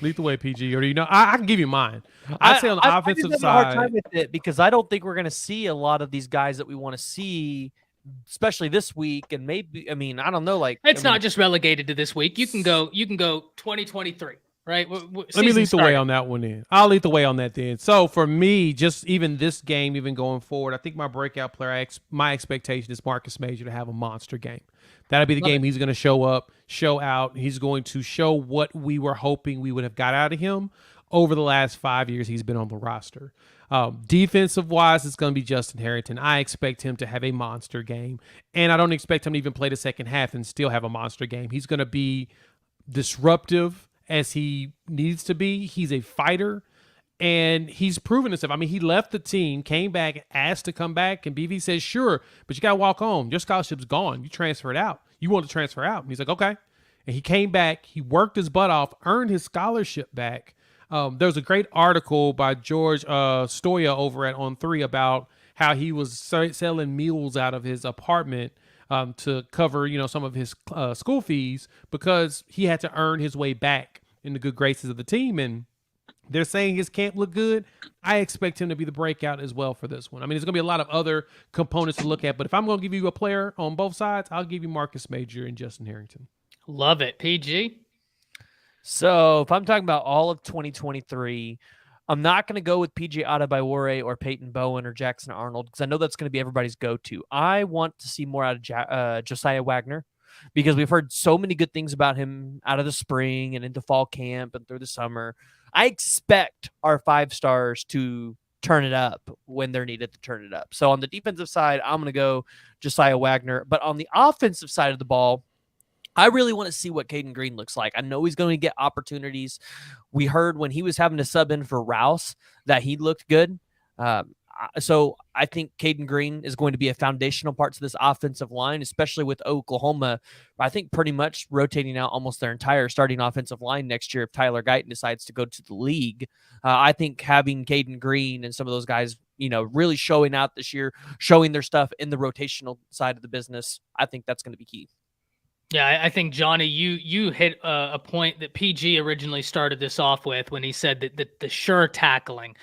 Lead the way, PG. Or I can give you mine. I'd say on the offensive side. I have a hard time with it because I don't think we're going to see a lot of these guys that we want to see, especially this week. And maybe, I don't know. It's not just relegated to this week. You can go 2023. Right. Let me lead the way on that one then. I'll lead the way on that then. So for me, just even this game, even going forward, I think my breakout player, my expectation is Marcus Major to have a monster game. That'll be the game he's going to show up, show out. He's going to show what we were hoping we would have got out of him over the last 5 years he's been on the roster. Defensive-wise, it's going to be Justin Harrington. I expect him to have a monster game, and I don't expect him to even play the second half and still have a monster game. He's going to be disruptive as he needs to be. He's a fighter, and he's proven himself. He left the team, came back, asked to come back, and BV says, sure, but you got to walk home. Your scholarship's gone. You transferred out. You want to transfer out. And he's like, okay. And he came back. He worked his butt off, earned his scholarship back. There's a great article by George Stoya over at On3 about how he was selling meals out of his apartment to cover, some of his school fees because he had to earn his way back in the good graces of the team. And They're saying his camp looked good. I expect him to be the breakout as well for this one. I mean, there's going to be a lot of other components to look at, but if I'm going to give you a player on both sides, I'll give you Marcus Major and Justin Harrington. Love it. PG? So if I'm talking about all of 2023, I'm not going to go with PJ Adebayor or Peyton Bowen or Jackson Arnold because I know that's going to be everybody's go-to. I want to see more out of Josiah Wagner because we've heard so many good things about him out of the spring and into fall camp and through the summer. I expect our 5 stars to turn it up when they're needed to turn it up. So on the defensive side, I'm going to go Josiah Wagner. But on the offensive side of the ball, I really want to see what Caden Green looks like. I know he's going to get opportunities. We heard when he was having to sub in for Rouse that he looked good. So I think Caden Green is going to be a foundational part to this offensive line, especially with Oklahoma. I think pretty much rotating out almost their entire starting offensive line next year if Tyler Guyton decides to go to the league. I think having Caden Green and some of those guys, really showing out this year, showing their stuff in the rotational side of the business, I think that's going to be key. Yeah, I think, Johnny, you hit a point that PG originally started this off with when he said that the sure tackling.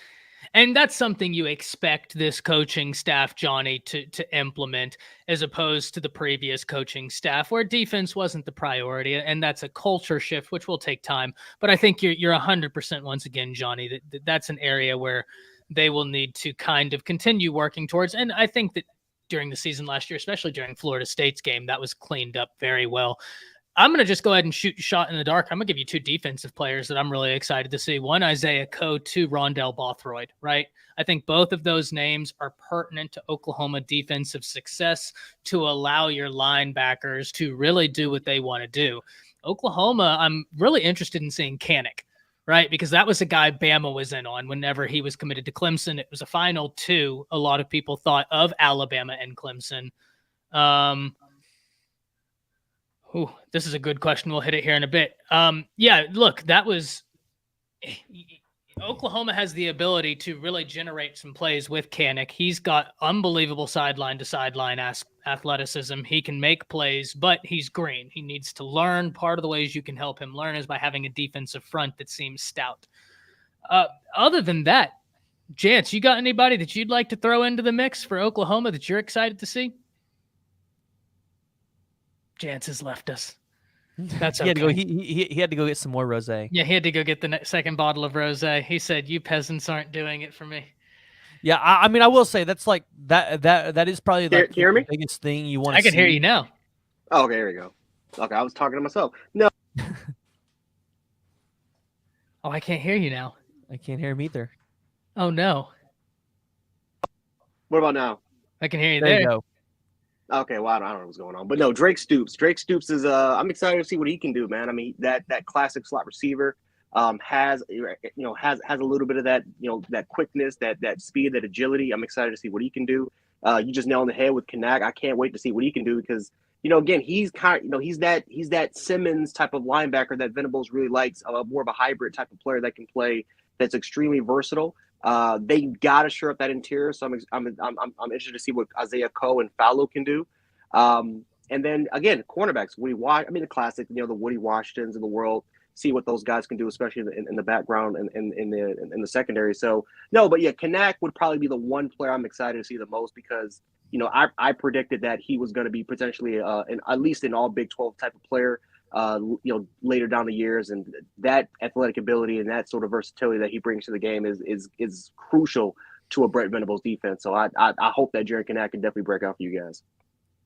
And that's something you expect this coaching staff, Johnny, to implement as opposed to the previous coaching staff where defense wasn't the priority. And that's a culture shift, which will take time. But I think you're 100% once again, Johnny, that's an area where they will need to kind of continue working towards. And I think that during the season last year, especially during Florida State's game, that was cleaned up very well. I'm going to just go ahead and shoot shot in the dark. I'm going to give you 2 defensive players that I'm really excited to see. One, Isaiah Coe, 2, Rondell Bothroyd, right? I think both of those names are pertinent to Oklahoma defensive success to allow your linebackers to really do what they want to do. Oklahoma, I'm really interested in seeing Kanik, right? Because that was a guy Bama was in on whenever he was committed to Clemson. It was a final 2. A lot of people thought of Alabama and Clemson. This is a good question. We'll hit it here in a bit. Yeah, look, that was Oklahoma has the ability to really generate some plays with Kanik. He's got unbelievable sideline to sideline athleticism. He can make plays, but he's green. He needs to learn. Part of the ways you can help him learn is by having a defensive front that seems stout. Other than that, Jance, you got anybody that you'd like to throw into the mix for Oklahoma that you're excited to see? Jance has left us. That's okay. He had to go get some more rosé. Yeah, he had to go get the second bottle of rosé. He said, "You peasants aren't doing it for me." Yeah, I mean, I will say that's like that is probably like the biggest thing you want to see. I see. can hear you now. Oh, okay, here we go. Okay, I was talking to myself. No. Oh, I can't hear you now. I can't hear him either. Oh no. What about now? I can hear you there. You go. Okay, well, I don't know what's going on. But no, Drake Stoops. Drake Stoops is I'm excited to see what he can do, man. I mean, that classic slot receiver has a little bit of that, that quickness, that speed, that agility. I'm excited to see what he can do. You just nailed on the head with Kanak. I can't wait to see what he can do because, again, he's he's that Simmons type of linebacker that Venables really likes, more of a hybrid type of player that can play, that's extremely versatile. They got to shore up that interior, so I'm interested to see what Isaiah Coe and Fallow can do. And then again, cornerbacks, the classic, the Woody Washingtons of the world. See what those guys can do, especially in the background and in the secondary. So no, but yeah, Kanak would probably be the one player I'm excited to see the most because I predicted that he was going to be potentially at least an all Big 12 type of player. Later down the years, and that athletic ability and that sort of versatility that he brings to the game is crucial to a Brett Venables defense. So I hope that Jared Kanak can definitely break out for you guys.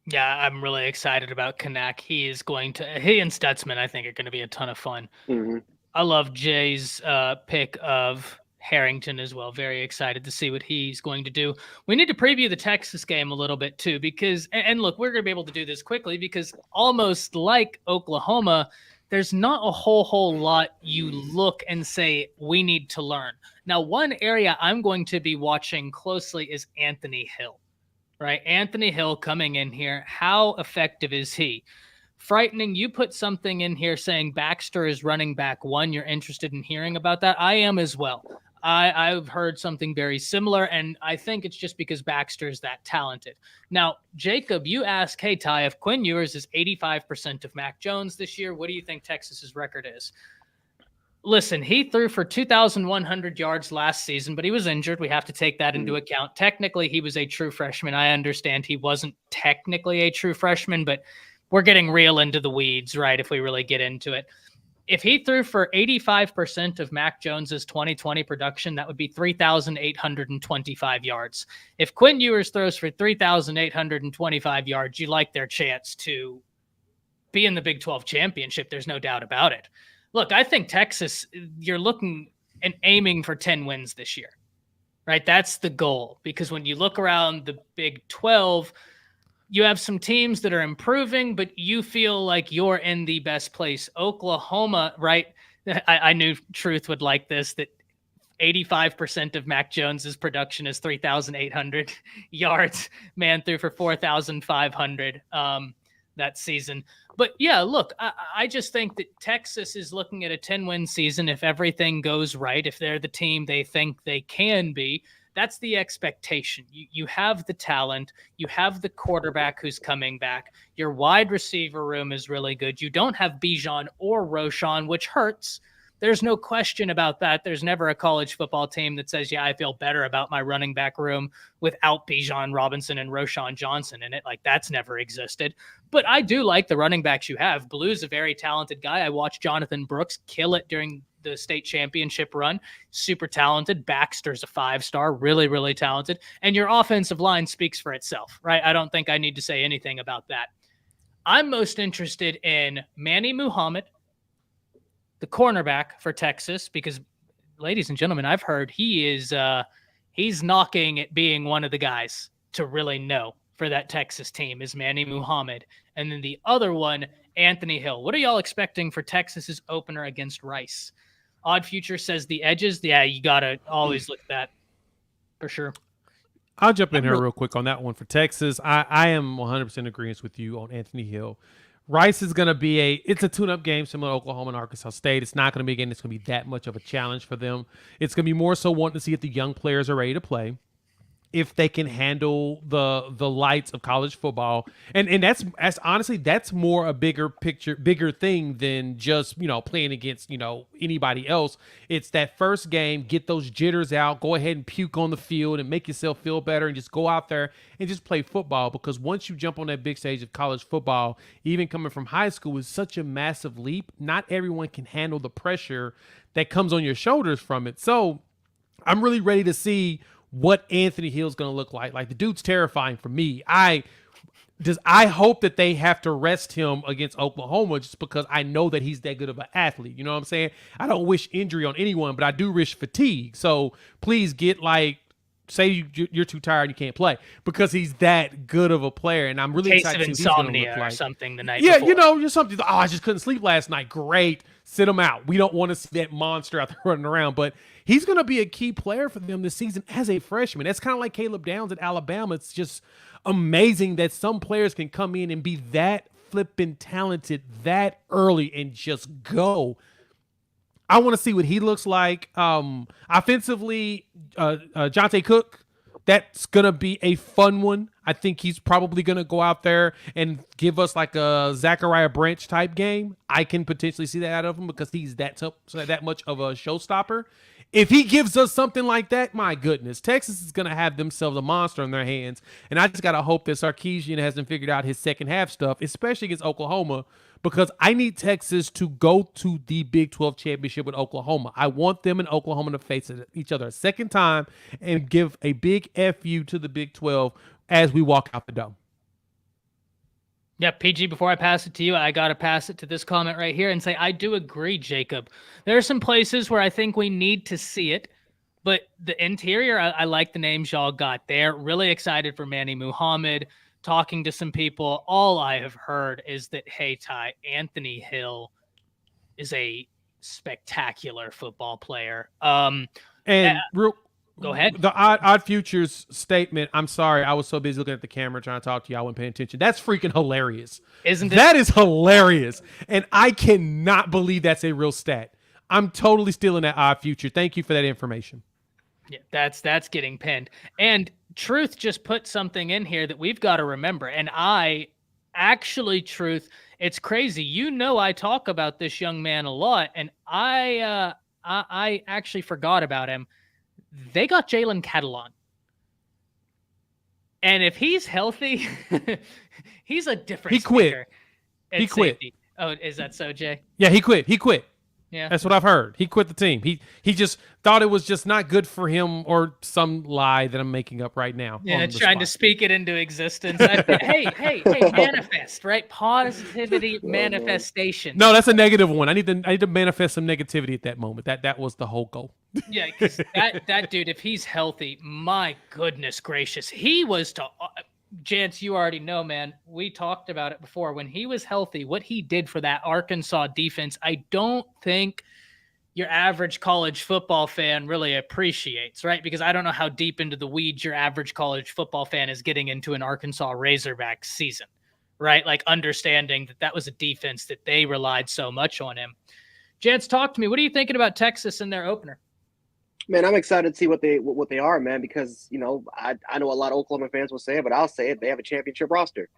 Yeah, I'm really excited about Kanak. He and Stutzman, I think, are going to be a ton of fun. Mm-hmm. I love Jay's pick of Harrington as well. Very excited to see what he's going to do. We need to preview the Texas game a little bit too, because, and look, we're going to be able to do this quickly because almost like Oklahoma, there's not a whole lot you look and say, we need to learn. Now, one area I'm going to be watching closely is Anthony Hill, right? Anthony Hill coming in here. How effective is he? Frightening. You put something in here saying Baxter is running back 1. You're interested in hearing about that? I am as well. I've heard something very similar, and I think it's just because Baxter's that talented. Now, Jacob, you ask, hey, Ty, if Quinn Ewers is 85% of Mac Jones this year, what do you think Texas's record is? listen, he threw for 2,100 yards last season, but he was injured. We have to take that into account. Technically, he was a true freshman. I understand he wasn't technically a true freshman, but we're getting real into the weeds, right, if we really get into it. If he threw for 85% of Mac Jones's 2020 production, that would be 3,825 yards. If Quinn Ewers throws for 3,825 yards, you like their chance to be in the Big 12 championship. There's no doubt about it. Look, I think Texas, you're looking and aiming for 10 wins this year, right? That's the goal, because when you look around the Big 12, you have some teams that are improving, but you feel like you're in the best place. Oklahoma, right? I knew Truth would like this, that 85% of Mac Jones's production is 3,800 yards. Man threw for 4,500 that season. But yeah, look, I just think that Texas is looking at a 10-win season if everything goes right, if they're the team they think they can be. That's the expectation. You have the talent. You have the quarterback who's coming back. Your wide receiver room is really good. You don't have Bijan or Roschon, which hurts. There's no question about that. There's never a college football team that says, yeah, I feel better about my running back room without Bijan Robinson and Roschon Johnson in it. Like, that's never existed. But I do like the running backs you have. Blue's a very talented guy. I watched Jonathan Brooks kill it during the state championship run. Super talented. Baxter's a 5-star, really, really talented. And your offensive line speaks for itself, right? I don't think I need to say anything about that. I'm most interested in Manny Muhammad, the cornerback for Texas, because, ladies and gentlemen, I've heard he is he's knocking at being one of the guys to really know for that Texas team is Manny Muhammad. And then the other one, Anthony Hill. What are y'all expecting for Texas's opener against Rice? Odd Future says the edges. Yeah, you got to always look at that for sure. I'll jump in here real quick on that one for Texas. I am 100% in agreement with you on Anthony Hill. Rice is going to be it's a tune-up game similar to Oklahoma and Arkansas State. It's not going to be a game that's going to be that much of a challenge for them. It's going to be more so wanting to see if the young players are ready to play, if they can handle the lights of college football. And that's honestly, that's more a bigger thing than just, playing against, anybody else. It's that first game, get those jitters out, go ahead and puke on the field and make yourself feel better and just go out there and just play football. Because once you jump on that big stage of college football, even coming from high school, is such a massive leap. Not everyone can handle the pressure that comes on your shoulders from it. So I'm really ready to see what Anthony Hill's going to look like. Like, the dude's terrifying for me. I hope that they have to rest him against Oklahoma just because I know that he's that good of an athlete. You know what I'm saying? I don't wish injury on anyone, but I do wish fatigue. So please get, say you're too tired and you can't play, because he's that good of a player. And I'm really excited to see what he's going to look like. Or something the night before. You're something. Oh, I just couldn't sleep last night. Great. Sit him out. We don't want to see that monster out there running around, but he's going to be a key player for them this season as a freshman. That's kind of like Caleb Downs at Alabama. It's just amazing that some players can come in and be that flippin' talented that early and just go. I want to see what he looks like. Offensively, Jonte Cook, that's going to be a fun one. I think he's probably going to go out there and give us like a Zachariah Branch type game. I can potentially see that out of him because he's that much of a showstopper. If he gives us something like that, my goodness, Texas is going to have themselves a monster in their hands. And I just got to hope that Sarkisian hasn't figured out his second half stuff, especially against Oklahoma, because I need Texas to go to the Big 12 championship with Oklahoma. I want them and Oklahoma to face each other a second time and give a big FU to the Big 12 as we walk out the dome. Yeah, PG, before I pass it to you, I got to pass it to this comment right here and say, I do agree, Jacob. There are some places where I think we need to see it, but the interior, I like the names y'all got there. Really excited for Manny Muhammad. Talking to some people, all I have heard is that, hey, Ty, Anthony Hill is a spectacular football player. Go ahead. The Odd Futures statement, I'm sorry, I was so busy looking at the camera trying to talk to you, I wasn't paying attention. That's freaking hilarious. Isn't it? That is hilarious. And I cannot believe that's a real stat. I'm totally stealing that Odd Future. Thank you for that information. Yeah, that's getting pinned. And Truth just put something in here that we've got to remember. And I actually truth. It's crazy. You know, I talk about this young man a lot, and I actually forgot about him. They got Jalen Catalon. And if he's healthy, he's a different He quit. speaker. He quit. Safety. Oh, is that so, Jay? Yeah, he quit. Yeah. That's what I've heard. He quit the team. He just thought it was just not good for him, or some lie that I'm making up right now. Yeah, trying to speak it into existence. Hey, manifest, right? Positivity manifestation. No, that's a negative one. I need to manifest some negativity at that moment. That was the whole goal. Yeah, because that dude, if he's healthy, my goodness gracious, he was to. Jance, you already know, man. We talked about it before. When he was healthy, what he did for that Arkansas defense, I don't think your average college football fan really appreciates, right? Because I don't know how deep into the weeds your average college football fan is getting into an Arkansas Razorback season, right? Like understanding that was a defense that they relied so much on him. Jance, talk to me. What are you thinking about Texas in their opener? Man, I'm excited to see what they are, man, because, you know, I know a lot of Oklahoma fans will say it, but I'll say it. They have a championship roster.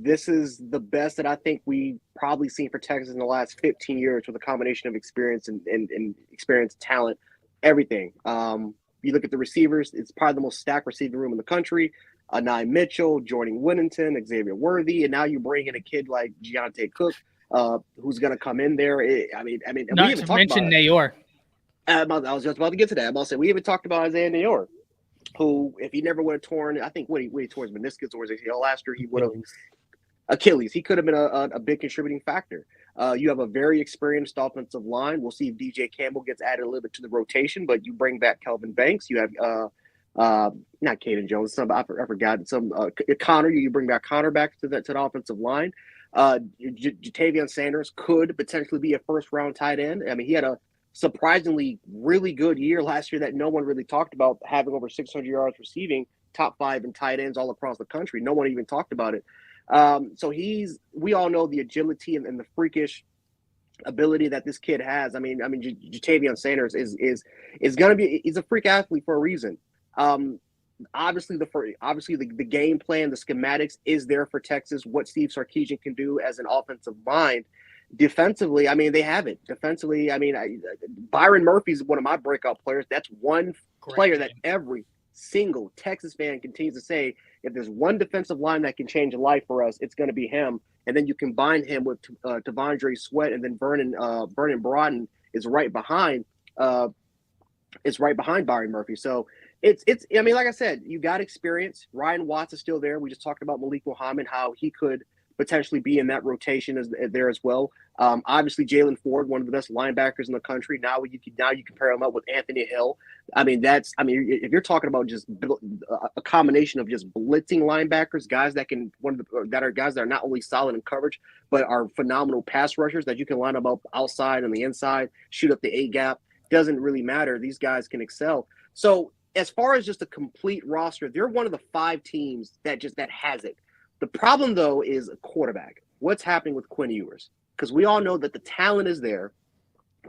This is the best that I think we've probably seen for Texas in the last 15 years, with a combination of experience and experience, talent, everything. You look at the receivers, it's probably the most stacked receiving room in the country. Nye Mitchell, Jordan Whittington, Xavier Worthy, and now you bring in a kid like Giante Cook, who's going to come in there. I mean, not we even to mention Nayor. I was just about to get to that. I'm about to say, we even talked about Isaiah Nayor, who, if he never would have torn, I think when he tore his meniscus or his ACL last year, he would have Achilles. He could have been a big contributing factor. You have a very experienced offensive line. We'll see if DJ Campbell gets added a little bit to the rotation, but you bring back Kelvin Banks. You have not Caden Jones. I forgot Connor. You bring back Connor back to the offensive line. Jatavion Sanders could potentially be a first-round tight end. I mean, he had a surprisingly really good year last year that no one really talked about, having over 600 yards receiving, top 5 in tight ends all across the country. No one even talked about it. So we all know the agility and the freakish ability that this kid has. I mean, Jatavion Sanders is going to be, he's a freak athlete for a reason. Obviously the game plan, the schematics is there for Texas, what Steve Sarkisian can do as an offensive mind. Defensively, I mean, they have it. Defensively, I mean, Byron Murphy's one of my breakout players. That's one player that every single Texas fan continues to say, if there's one defensive line that can change a life for us, it's going to be him. And then you combine him with T'Vondre Sweat, and then Vernon Broughton is right behind. Byron Murphy. So it's. I mean, like I said, you got experience. Ryan Watts is still there. We just talked about Malik Muhammad, how he could potentially be in that rotation there as well. Obviously, Jalen Ford, one of the best linebackers in the country. Now you can pair him up with Anthony Hill. If you're talking about just a combination of just blitzing linebackers, guys that are not only solid in coverage, but are phenomenal pass rushers that you can line them up outside and the inside, shoot up the A gap. Doesn't really matter. These guys can excel. So as far as just a complete roster, they're one of the 5 teams that has it. The problem, though, is a quarterback. What's happening with Quinn Ewers? Because we all know that the talent is there.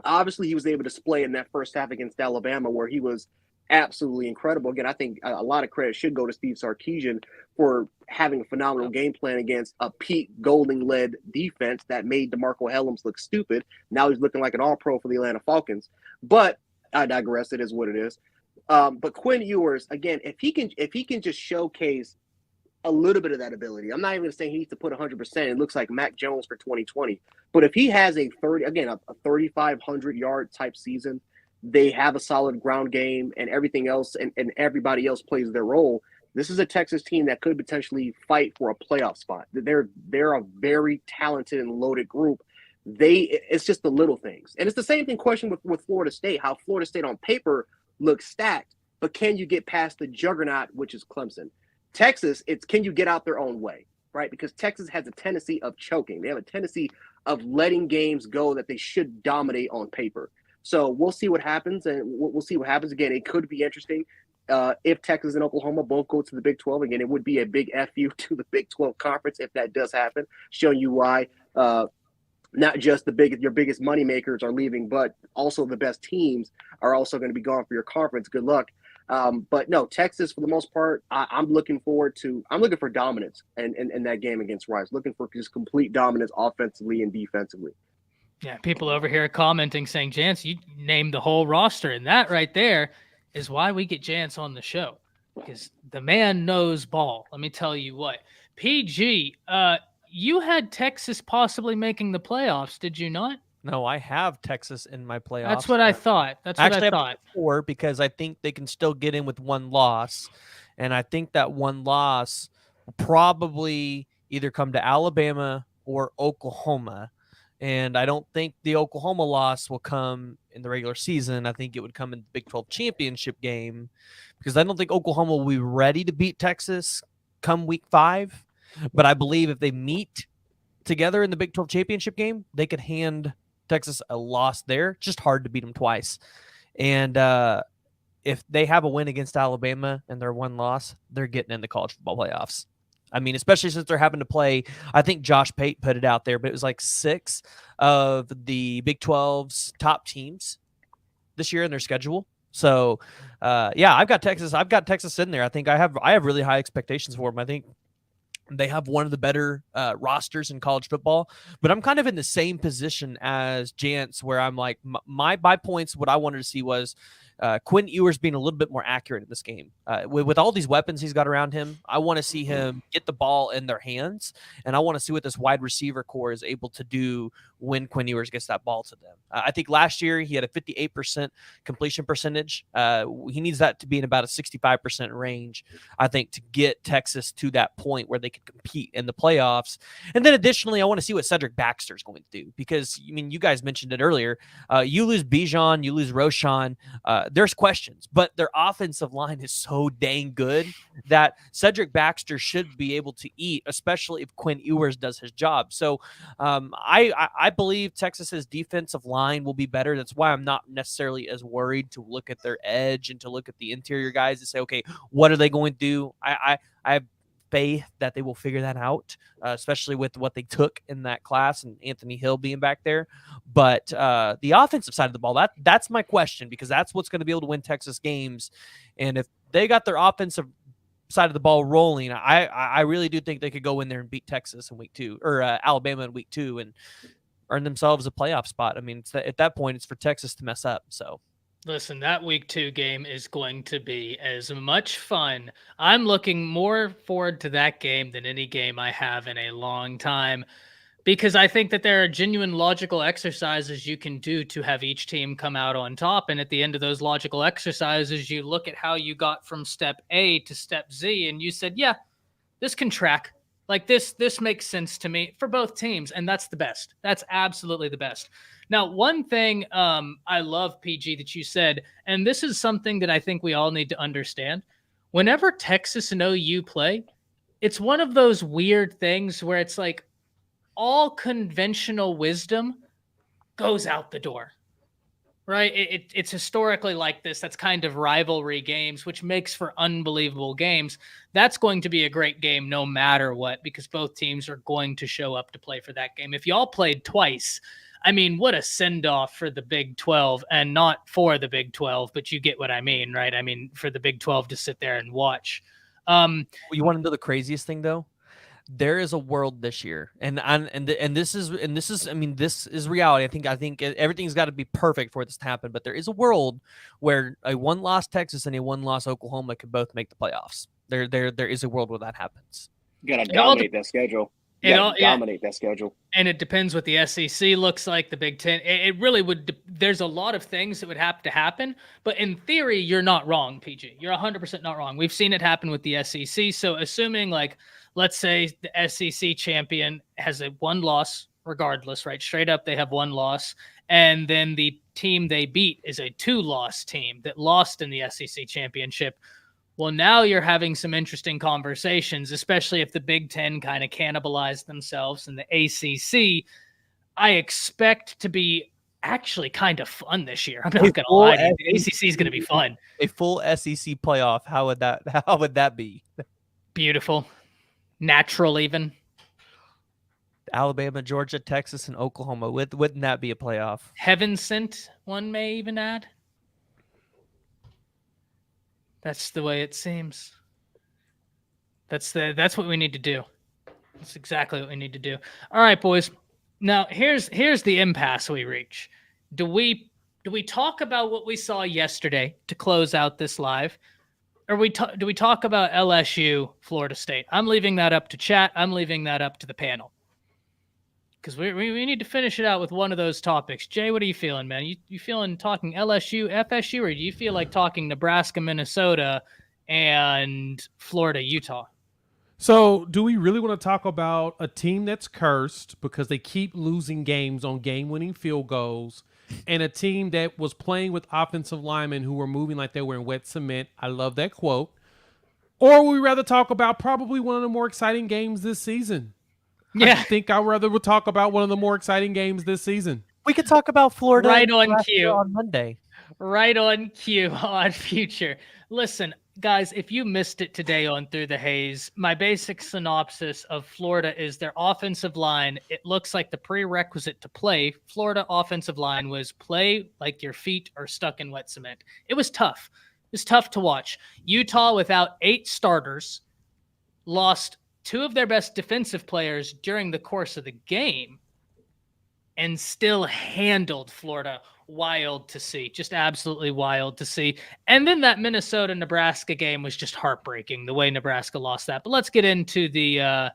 Obviously, he was able to display in that first half against Alabama, where he was absolutely incredible. Again, I think a lot of credit should go to Steve Sarkisian for having a phenomenal game plan against a Pete Golding-led defense that made DeMarco Hellams look stupid. Now he's looking like an all-pro for the Atlanta Falcons. But I digress. It is what it is. But Quinn Ewers, again, if he can just showcase a little bit of that ability. I'm not even saying he needs to put 100%. It looks like Mac Jones for 2020. But if he has a 3,500 yard type season, they have a solid ground game and everything else, and everybody else plays their role. This is a Texas team that could potentially fight for a playoff spot. They're a very talented and loaded group. It's just the little things. And it's the same thing question with Florida State, how Florida State on paper looks stacked, but can you get past the juggernaut, which is Clemson? Texas, it's can you get out their own way, right? Because Texas has a tendency of choking. They have a tendency of letting games go that they should dominate on paper. So we'll see what happens, and we'll see what happens. Again, it could be interesting if Texas and Oklahoma both go to the Big 12. Again, it would be a big FU to the Big 12 conference if that does happen, showing you why not just your biggest money makers are leaving, but also the best teams are also going to be gone for your conference. Good luck. But no, Texas for the most part, I'm looking for dominance in that game against Rice. Looking for just complete dominance offensively and defensively. Yeah, people over here commenting saying, Jance, you named the whole roster, and that right there is why we get Jance on the show, because the man knows ball. Let me tell you what. PG, you had Texas possibly making the playoffs, did you not? No, I have Texas in my playoffs. That's what I thought. I thought. 4 because I think they can still get in with one loss, and I think that one loss will probably either come to Alabama or Oklahoma. And I don't think the Oklahoma loss will come in the regular season. I think it would come in the Big 12 championship game, because I don't think Oklahoma will be ready to beat Texas come week 5. But I believe if they meet together in the Big 12 championship game, they could hand Texas a loss there. Just hard to beat them twice. And if they have a win against Alabama and their one loss, they're getting in the college football playoffs. I mean, especially since they're having to play, I think Josh Pate put it out there, but it was like 6 of the Big 12's top teams this year in their schedule. So, yeah, I've got Texas in there. I think I have really high expectations for them. I think they have one of the better rosters in college football, but I'm kind of in the same position as Jance, where I'm like, my points, what I wanted to see was Quinn Ewers being a little bit more accurate in this game. With all these weapons he's got around him, I want to see him get the ball in their hands, and I want to see what this wide receiver core is able to do when Quinn Ewers gets that ball to them. I think last year he had a 58% completion percentage. He needs that to be in about a 65% range, I think, to get Texas to that point where they can compete in the playoffs. And then additionally, I want to see what Cedric Baxter is going to do, because, I mean, you guys mentioned it earlier. You lose Bijan, you lose Roshan. There's questions, but their offensive line is so dang good that Cedric Baxter should be able to eat, especially if Quinn Ewers does his job. So I believe Texas's defensive line will be better. That's why I'm not necessarily as worried to look at their edge and to look at the interior guys and say, okay, what are they going to do? I have faith that they will figure that out, especially with what they took in that class and Anthony Hill being back there. But the offensive side of the ball, that's my question, because that's what's going to be able to win Texas games. And if they got their offensive side of the ball rolling, I really do think they could go in there and beat Texas in week 2, or Alabama in week 2, and earn themselves a playoff spot. I mean, at that point, it's for Texas to mess up. So. Listen, that week 2 game is going to be as much fun. I'm looking more forward to that game than any game I have in a long time, because I think that there are genuine logical exercises you can do to have each team come out on top. And at the end of those logical exercises, you look at how you got from step A to step Z, and you said, yeah, this can track. Like this makes sense to me for both teams, and that's the best. That's absolutely the best. Now, one thing I love, PG, that you said, and this is something that I think we all need to understand. Whenever Texas and OU play, it's one of those weird things where it's like all conventional wisdom goes out the door, right? It's historically like this. That's kind of rivalry games, which makes for unbelievable games. That's going to be a great game no matter what, because both teams are going to show up to play for that game. If y'all played twice, I mean, what a send-off for the Big 12, and not for the Big 12, but you get what I mean, right? I mean, for the Big 12 to sit there and watch. You want to know the craziest thing, though? There is a world this year, and this is I mean, this is reality. I think everything's got to be perfect for this to happen, but there is a world where a one-loss Texas and a one-loss Oklahoma could both make the playoffs. There is a world where that happens. You gotta dominate that schedule. Dominate that schedule. And it depends what the SEC looks like, the Big Ten. It really would. There's a lot of things that would have to happen. But in theory, you're not wrong, PG. You're 100% not wrong. We've seen it happen with the SEC. So assuming, like, let's say the SEC champion has a one loss regardless, right? Straight up, they have one loss. And then the team they beat is a 2-loss team that lost in the SEC championship. Well, now you're having some interesting conversations, especially if the Big Ten kind of cannibalized themselves and the ACC. I expect to be actually kind of fun this year. I'm not going to lie to you. The ACC is going to be fun. A full SEC playoff. How would that be? Beautiful. Natural even. Alabama, Georgia, Texas, and Oklahoma. Wouldn't that be a playoff? Heaven sent, one may even add. That's the way it seems. That's what we need to do. That's exactly what we need to do. All right, boys. Now here's the impasse we reach. Do we talk about what we saw yesterday to close out this live? Or do we talk about LSU, Florida State? I'm leaving that up to chat. I'm leaving that up to the panel. Because we need to finish it out with one of those topics. Jay, what are you feeling, man? You feeling talking LSU, FSU, or do you feel like talking Nebraska, Minnesota, and Florida, Utah? So do we really want to talk about a team that's cursed because they keep losing games on game-winning field goals, and a team that was playing with offensive linemen who were moving like they were in wet cement? I love that quote. Or would we rather talk about probably one of the more exciting games this season? Yeah. I think I'd rather we'll talk about one of the more exciting games this season. We could talk about Florida right on cue on Monday. Right on cue on Future. Listen, guys, if you missed it today on Through the Haze, my basic synopsis of Florida is their offensive line. It looks like the prerequisite to play Florida offensive line was play like your feet are stuck in wet cement. It was tough. It was tough to watch. Utah, without 8 starters, lost 2 of their best defensive players during the course of the game and still handled Florida. Wild to see, just absolutely wild to see. And then that Minnesota-Nebraska game was just heartbreaking, the way Nebraska lost that. But let's get into this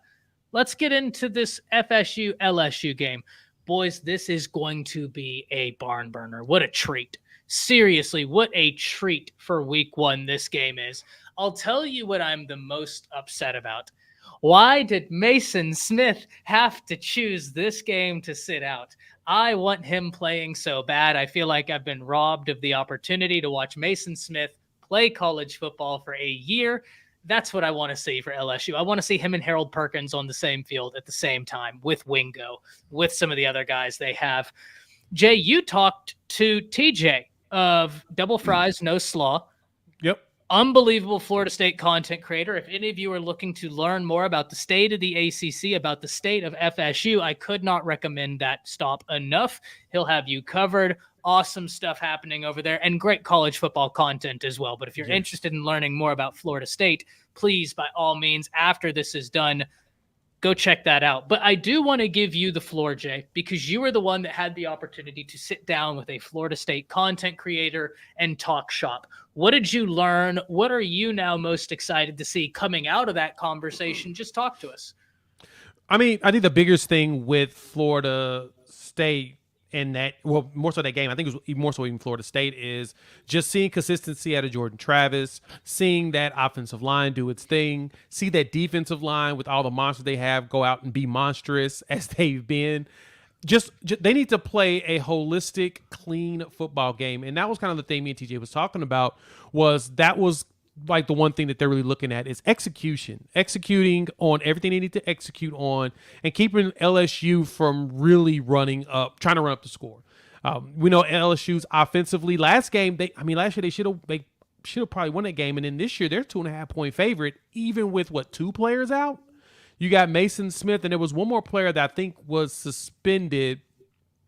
FSU-LSU game. Boys, this is going to be a barn burner. What a treat. Seriously, what a treat for week 1 this game is. I'll tell you what I'm the most upset about. Why did Mason Smith have to choose this game to sit out? I want him playing so bad. I feel like I've been robbed of the opportunity to watch Mason Smith play college football for a year. That's what I want to see for LSU. I want to see him and Harold Perkins on the same field at the same time with Wingo, with some of the other guys they have. Jay, you talked to TJ of Double Fries, No Slaw. Yep. Unbelievable Florida State content creator. If any of you are looking to learn more about the state of the ACC, about the state of FSU, I could not recommend that stop enough. He'll have you covered. Awesome stuff happening over there and great college football content as well. But if you're interested in learning more about Florida State, please, by all means, after this is done, go check that out. But I do want to give you the floor, Jay, because you were the one that had the opportunity to sit down with a Florida State content creator and talk shop. What did you learn? What are you now most excited to see coming out of that conversation? Just talk to us. I mean, I think the biggest thing with Florida State and that, well, more so that game, I think it was even more so even Florida State, is just seeing consistency out of Jordan Travis, seeing that offensive line do its thing, see that defensive line with all the monsters they have go out and be monstrous as they've been. Just they need to play a holistic, clean football game. And that was kind of the thing me and TJ was talking about, was like the one thing that they're really looking at is executing on everything they need to execute on, and keeping LSU from really trying to run up the score. We know LSU's offensively last year they should have probably won that game. And then this year they're 2.5 point favorite, even with 2 players out. You got Mason Smith, and there was one more player that I think was suspended,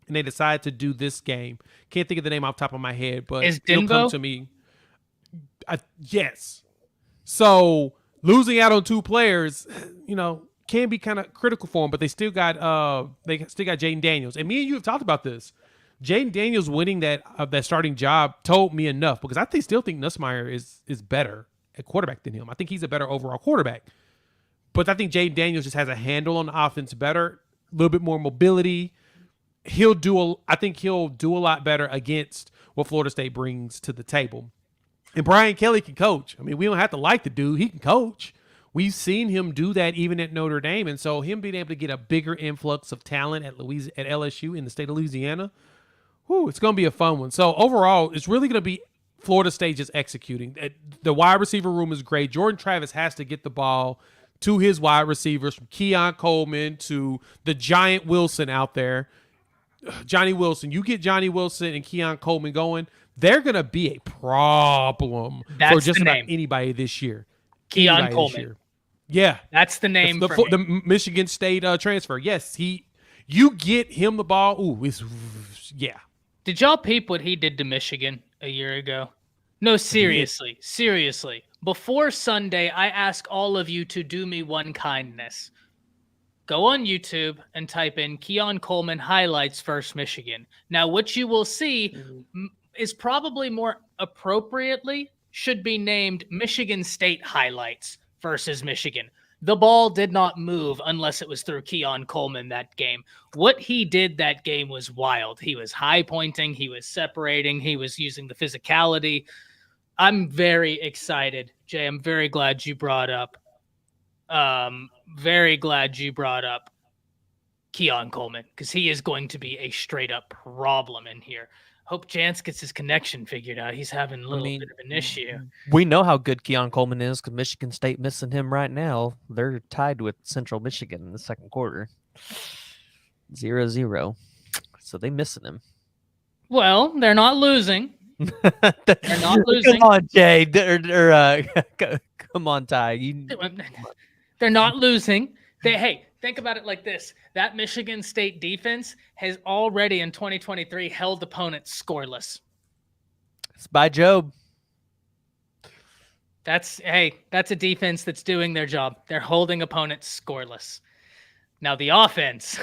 and they decided to do this game. Can't think of the name off the top of my head, but it'll come to me. Yes. So losing out on 2 players, can be kind of critical for them, but they still got Jaden Daniels. And me and you have talked about this. Jaden Daniels winning that starting job told me enough, because I still think Nussmeier is better at quarterback than him. I think he's a better overall quarterback. But I think Jaden Daniels just has a handle on the offense better, a little bit more mobility. I think he'll do a lot better against what Florida State brings to the table. And Brian Kelly can coach. I mean, we don't have to like the dude. He can coach. We've seen him do that even at Notre Dame. And so him being able to get a bigger influx of talent at LSU in the state of Louisiana, it's going to be a fun one. So overall, it's really going to be Florida State just executing. The wide receiver room is great. Jordan Travis has to get the ball to his wide receivers, from Keon Coleman to the giant Wilson out there. Johnny Wilson. You get Johnny Wilson and Keon Coleman going, they're going to be a problem for just about anybody this year. Keon Coleman. Yeah. That's the name for me. The Michigan State transfer. Yes, you get him the ball. Yeah. Did y'all peep what he did to Michigan a year ago? No, seriously. Before Sunday, I ask all of you to do me one kindness. Go on YouTube and type in Keon Coleman highlights versus Michigan. Now, what you will see is probably more appropriately should be named Michigan State highlights versus Michigan. The ball did not move unless it was through Keon Coleman that game. What he did that game was wild. He was high pointing. He was separating. He was using the physicality. I'm very excited, Jay. I'm very glad you brought up. Keon Coleman, because he is going to be a straight up problem in here. Hope Jance gets his connection figured out. He's having a little bit of an issue. We know how good Keon Coleman is because Michigan State missing him right now. They're tied with Central Michigan in the second quarter. 0-0. So they missing him. Well, they're not losing. They're not losing. Come on, Jay. Come on, Ty. They're not losing. Hey, think about it like this. That Michigan State defense has already in 2023 held opponents scoreless. It's by Job. That's a defense that's doing their job. They're holding opponents scoreless. Now the offense.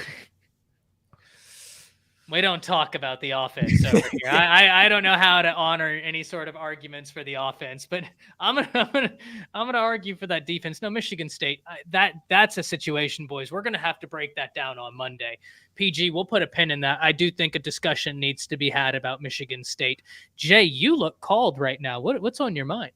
We don't talk about the offense over here. I don't know how to honor any sort of arguments for the offense, but I'm gonna argue for that defense. No, Michigan State. That's a situation, boys. We're gonna have to break that down on Monday. PG, we'll put a pin in that. I do think a discussion needs to be had about Michigan State. Jay, you look called right now. What's on your mind?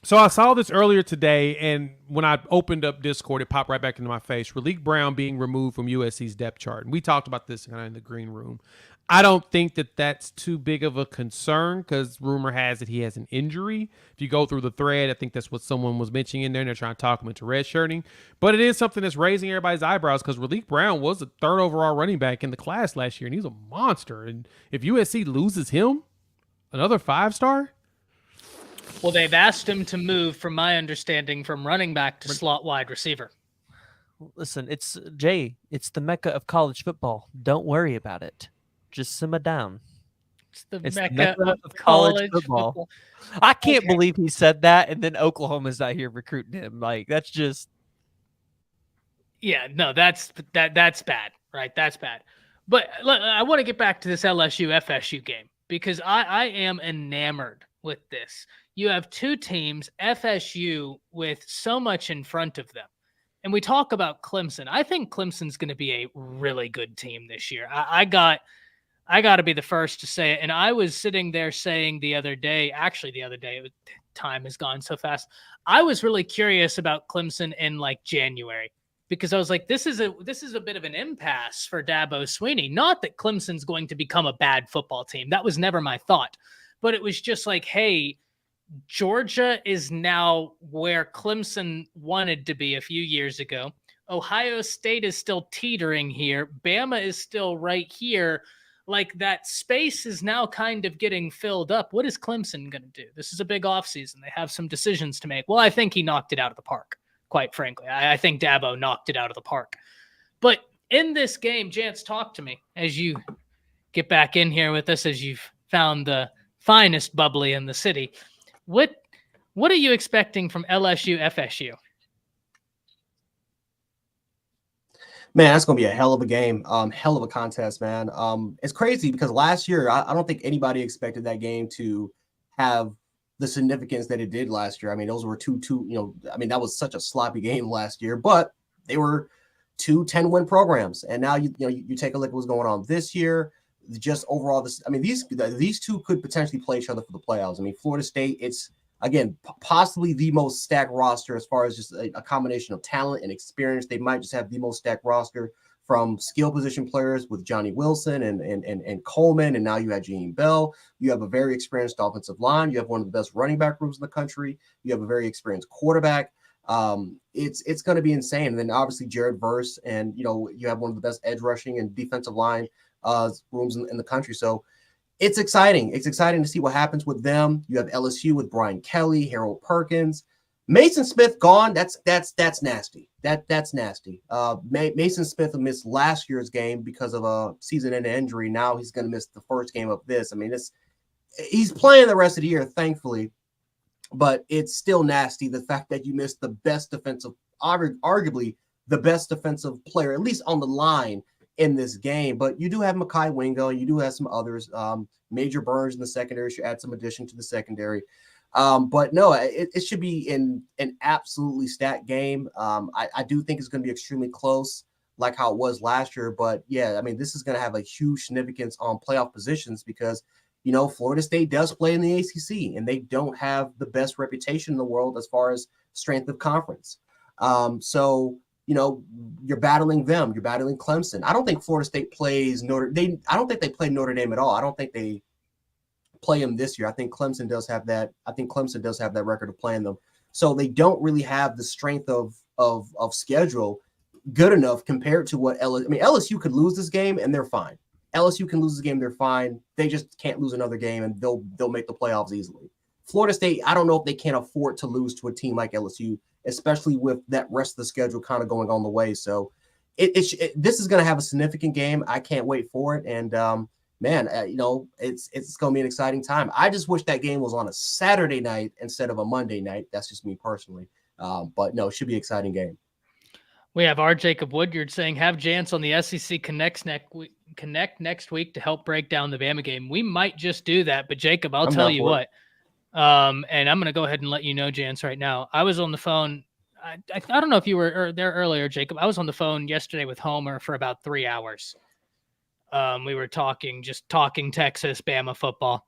So I saw this earlier today, and when I opened up Discord, it popped right back into my face. Raleek Brown being removed from USC's depth chart. And we talked about this kind of in the green room. I don't think that that's too big of a concern because rumor has it he has an injury. If you go through the thread, I think that's what someone was mentioning in there, and they're trying to talk him into redshirting. But it is something that's raising everybody's eyebrows because Raleek Brown was the third overall running back in the class last year, and he's a monster. And if USC loses him, another 5-star? Well, they've asked him to move, from my understanding, from running back to slot wide receiver. Listen, it's the mecca of college football. Don't worry about it. Just simmer down. It's the mecca of college football. I can't believe he said that, and then Oklahoma's out here recruiting him. Like, that's just... Yeah, no, that's bad, right? That's bad. But I want to get back to this LSU-FSU game because I am enamored with this. You have two teams, FSU, with so much in front of them. And we talk about Clemson. I think Clemson's going to be a really good team this year. I got to be the first to say it. And I was sitting there saying the other day, time has gone so fast. I was really curious about Clemson in like January because I was like, this is a bit of an impasse for Dabo Swinney. Not that Clemson's going to become a bad football team. That was never my thought. But it was just like, hey, Georgia is now where Clemson wanted to be a few years ago. Ohio State is still teetering here. Bama is still right here. Like that space is now kind of getting filled up. What is Clemson going to do? This is a big offseason. They have some decisions to make. Well, I think he knocked it out of the park, quite frankly. I think Dabo knocked it out of the park. But in this game, Jance, talk to me as you get back in here with us, as you've found the finest bubbly in the city. What are you expecting from LSU FSU? Man, that's going to be a hell of a game. Hell of a contest, man. It's crazy because last year, I don't think anybody expected that game to have the significance that it did last year. I mean, those were two, that was such a sloppy game last year, but they were 2 10-win programs. And now, you take a look at what's going on this year. Just overall, these two could potentially play each other for the playoffs. I mean, Florida State, it's, again, possibly the most stacked roster as far as just a combination of talent and experience. They might just have the most stacked roster from skill position players with Johnny Wilson and Coleman, and now you have Gene Bell. You have a very experienced offensive line. You have one of the best running back rooms in the country. You have a very experienced quarterback. It's going to be insane. And then obviously Jared Verse, and you have one of the best edge rushing and defensive line rooms in the country. So it's exciting. It's exciting to see what happens with them. You have LSU with Brian Kelly, Harold Perkins, Mason Smith gone. That's nasty. That's nasty. Mason Smith missed last year's game because of a season-ending injury. Now he's going to miss the first game of this. I mean, he's playing the rest of the year, thankfully, but it's still nasty. The fact that you missed the best defensive, arguably the best defensive player, at least on the line in this game. But you do have Mekhi Wingo, and you do have some others. Major Burns in the secondary should add some addition to the secondary. But no, it should be an absolutely stacked game. I do think it's going to be extremely close, like how it was last year. But yeah, I mean, this is going to have a huge significance on playoff positions because, you know, Florida State does play in the ACC, and they don't have the best reputation in the world as far as strength of conference. So, you know, you're battling them. You're battling Clemson. I don't think Florida State plays Notre Dame. I don't think they play Notre Dame at all. I don't think they play them this year. I think Clemson does have that. I think Clemson does have that record of playing them. So they don't really have the strength of schedule good enough compared to what LSU. I mean, LSU could lose this game and they're fine. LSU can lose this game, they're fine. They just can't lose another game and they'll make the playoffs easily. Florida State, I don't know if they can afford to lose to a team like LSU, especially with that rest of the schedule kind of going on the way. So this is going to have a significant game. I can't wait for it. And man, you know, it's going to be an exciting time. I just wish that game was on a Saturday night instead of a Monday night. That's just me personally. But no, it should be an exciting game. We have our Jacob Woodyard saying, have Jance on the SEC Connect next week to help break down the Bama game. We might just do that, but Jacob, I'll tell you what. And I'm going to go ahead and let you know, Jance, right now. I was on the phone. I don't know if you were there earlier, Jacob. I was on the phone yesterday with Homer for about 3 hours. We were talking Texas, Bama football.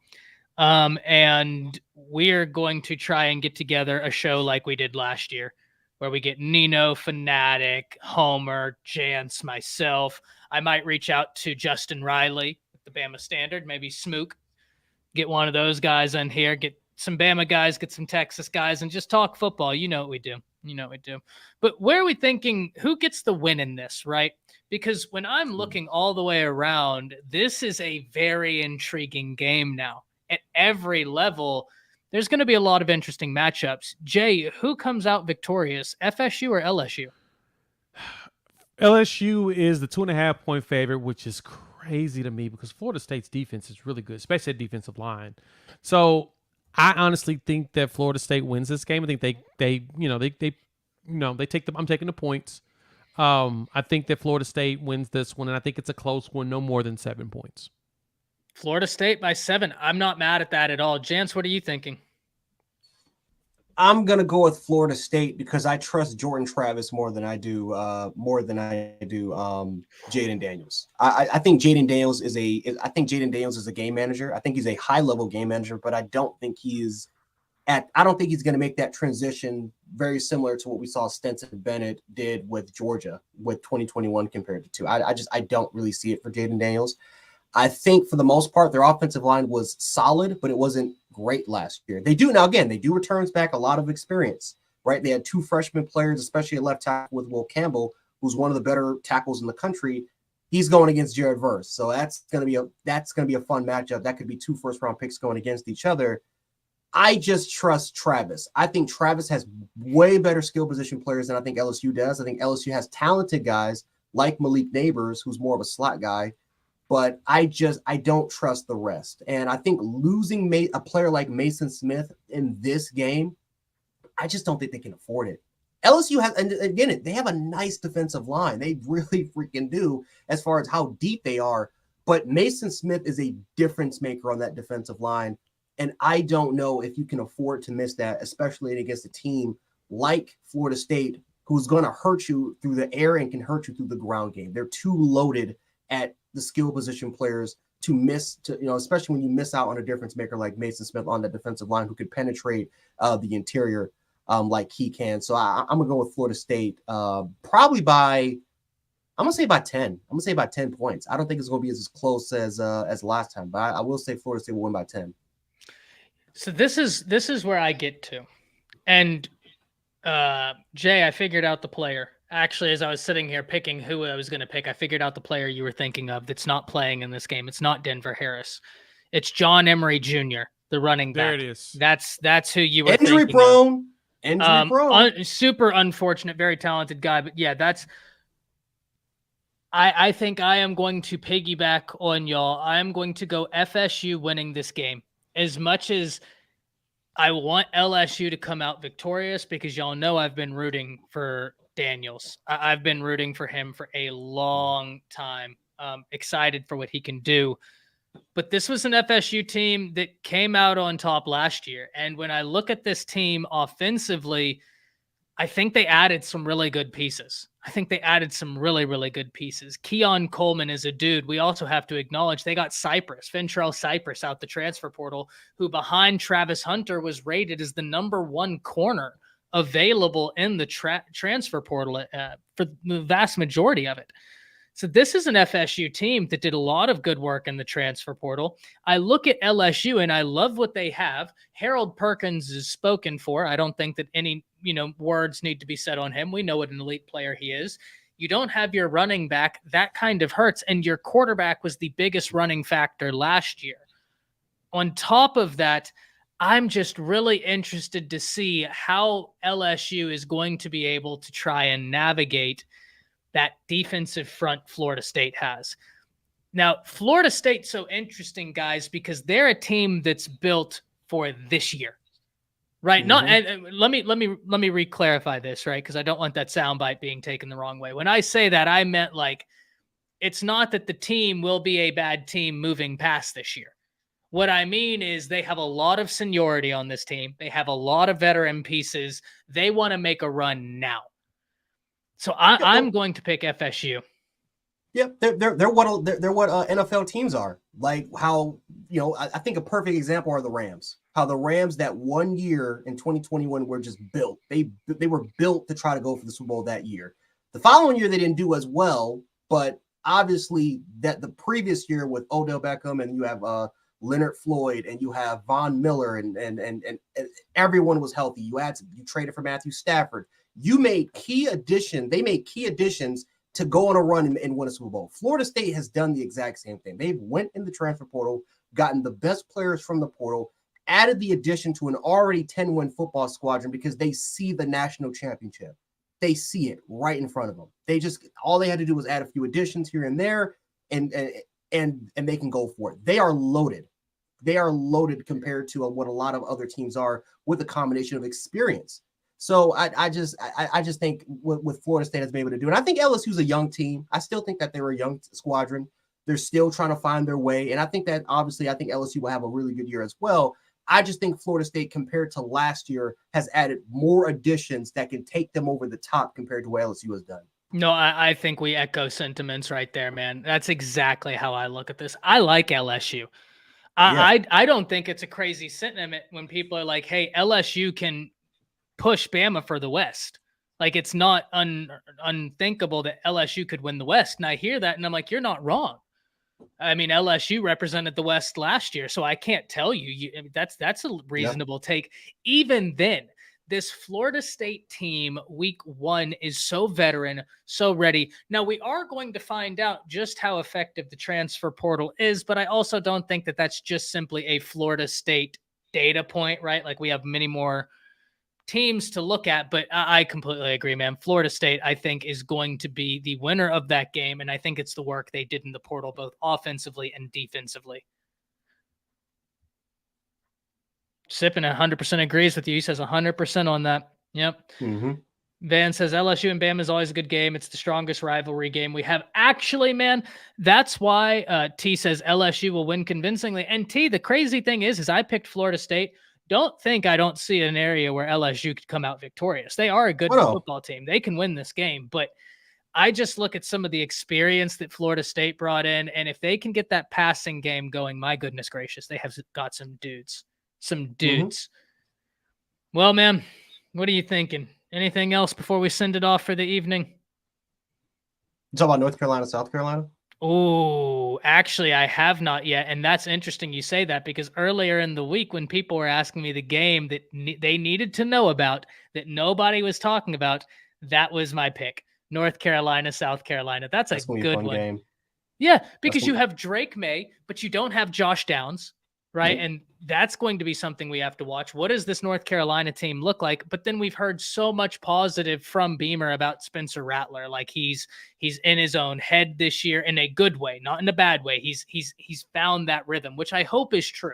And we're going to try and get together a show like we did last year, where we get Nino, Fanatic, Homer, Jance, myself. I might reach out to Justin Riley at the Bama Standard, maybe Smook, get one of those guys in here, get some Bama guys, get some Texas guys, and just talk football. You know what we do. But where are we thinking, who gets the win in this, right? Because when I'm looking all the way around, this is a very intriguing game now. At every level, there's going to be a lot of interesting matchups. Jay, who comes out victorious, FSU or LSU? LSU is the 2.5-point favorite, which is crazy to me because Florida State's defense is really good, especially at defensive line. So I honestly think that Florida State wins this game. I think they take I'm taking the points. I think that Florida State wins this one, and I think it's a close one, no more than 7 points. Florida State by 7. I'm not mad at that at all. Jance, what are you thinking? I'm gonna go with Florida State because I trust Jordan Travis more than I do Jaden Daniels. I think Jaden Daniels is a game manager. I think he's a high-level game manager, but I don't think he's going to make that transition very similar to what we saw Stetson Bennett did with Georgia with 2021 compared to 2. I don't really see it for Jaden Daniels. I think for the most part, their offensive line was solid, but it wasn't great last year. They do returns back a lot of experience, right? They had 2 freshman players, especially a left tackle with Will Campbell, who's one of the better tackles in the country. He's going against Jared Verse. So that's going to be a fun matchup. That could be 2 first-round picks going against each other. I just trust Travis. I think Travis has way better skill position players than I think LSU does. I think LSU has talented guys like Malik Neighbors, who's more of a slot guy. But I don't trust the rest. And I think losing a player like Mason Smith in this game, I just don't think they can afford it. LSU has, and again, they have a nice defensive line. They really freaking do as far as how deep they are. But Mason Smith is a difference maker on that defensive line. And I don't know if you can afford to miss that, especially against a team like Florida State, who's going to hurt you through the air and can hurt you through the ground game. They're too loaded at the skill position players to miss, especially when you miss out on a difference maker like Mason Smith on the defensive line who could penetrate the interior like he can. So I'm going to go with Florida State probably by 10. I'm going to say by 10 points. I don't think it's going to be as close as last time, but I will say Florida State will win by 10. So this is where I get to. And Jay, I figured out the player. Actually, as I was sitting here picking who I was going to pick, I figured out the player you were thinking of that's not playing in this game. It's not Denver Harris. It's John Emery Jr., the running back. There it is. That's who you were Injury thinking prone. of. Injury prone. Super unfortunate, very talented guy. But yeah, I think I am going to piggyback on y'all. I am going to go FSU winning this game. as much as I want LSU to come out victorious, because y'all know I've been rooting for Daniels. I've been rooting for him for a long time. Excited for what he can do. But this was an FSU team that came out on top last year. And when I look at this team offensively, I think they added some really good pieces. Really, really good pieces. Keon Coleman is a dude. We also have to acknowledge they got Ventrell Cypress out the transfer portal, who behind Travis Hunter was rated as the #1 corner available in the transfer portal for the vast majority of it. So this is an FSU team that did a lot of good work in the transfer portal. I look at LSU and I love what they have. Harold Perkins is spoken for. I don't think that any, words need to be said on him. We know what an elite player he is. You don't have your running back. That kind of hurts. And your quarterback was the biggest running factor last year. On top of that, I'm just really interested to see how LSU is going to be able to try and navigate that defensive front Florida State has. Now, Florida State's so interesting, guys, because they're a team that's built for this year, right? Not, and let me re-clarify this, right? Because I don't want that soundbite being taken the wrong way. When I say that, I meant like, it's not that the team will be a bad team moving past this year. What I mean is they have a lot of seniority on this team. They have a lot of veteran pieces. They want to make a run now. So I'm going to pick FSU. Yeah, they're what NFL teams are. Like how, I think a perfect example are the Rams. How the Rams that 1 year in 2021 were just built. They were built to try to go for the Super Bowl that year. The following year they didn't do as well, but obviously that the previous year with Odell Beckham and you have Leonard Floyd and you have Von Miller and everyone was healthy. You traded for Matthew Stafford. You made key additions. They made key additions to go on a run and win a Super Bowl. Florida State has done the exact same thing. They've went in the transfer portal, gotten the best players from the portal, added the addition to an already 10-win football squadron because they see the national championship. They see it right in front of them. All they had to do was add a few additions here and there, and they can go for it. They are loaded. They are loaded compared to what a lot of other teams are with a combination of experience. So I just think what Florida State has been able to do, and I think LSU's a young team. I still think that they're a young squadron. They're still trying to find their way, and I think that obviously LSU will have a really good year as well. I just think Florida State, compared to last year, has added more additions that can take them over the top compared to what LSU has done. No, I think we echo sentiments right there, man. That's exactly how I look at this. I like LSU. I don't think it's a crazy sentiment when people are like, hey, LSU can push Bama for the West. Like, it's not unthinkable that LSU could win the West. And I hear that and I'm like, you're not wrong. I mean, LSU represented the West last year, so I can't tell you, that's a reasonable take. Even then, this Florida State team week 1 is so veteran, so ready. Now, we are going to find out just how effective the transfer portal is, but I also don't think that that's just simply a Florida State data point, right? Like, we have many more teams to look at, but I completely agree, man. Florida State, I think, is going to be the winner of that game, and I think it's the work they did in the portal, both offensively and defensively. Sippin 100% agrees with you. He says 100% on that. Yep. Van says LSU and Bama is always a good game. It's the strongest rivalry game we have. Actually, man, that's why T says LSU will win convincingly. And T, the crazy thing is I picked Florida State. Don't think I don't see an area where LSU could come out victorious. They are a good football team. They can win this game, but I just look at some of the experience that Florida State brought in, and if they can get that passing game going, my goodness gracious, they have got some dudes. Well, man, what are you thinking? Anything else before we send it off for the evening? You talking about North Carolina, South Carolina? Oh, actually, I have not yet. And that's interesting you say that, because earlier in the week when people were asking me the game that they needed to know about that nobody was talking about, that was my pick. North Carolina, South Carolina. That's a good one. Game. Yeah, because you have Drake May, but you don't have Josh Downs, right? And that's going to be something we have to watch. What does this North Carolina team look like? But then we've heard so much positive from Beamer about Spencer Rattler. Like he's in his own head this year in a good way, not in a bad way. He's found that rhythm, which I hope is true.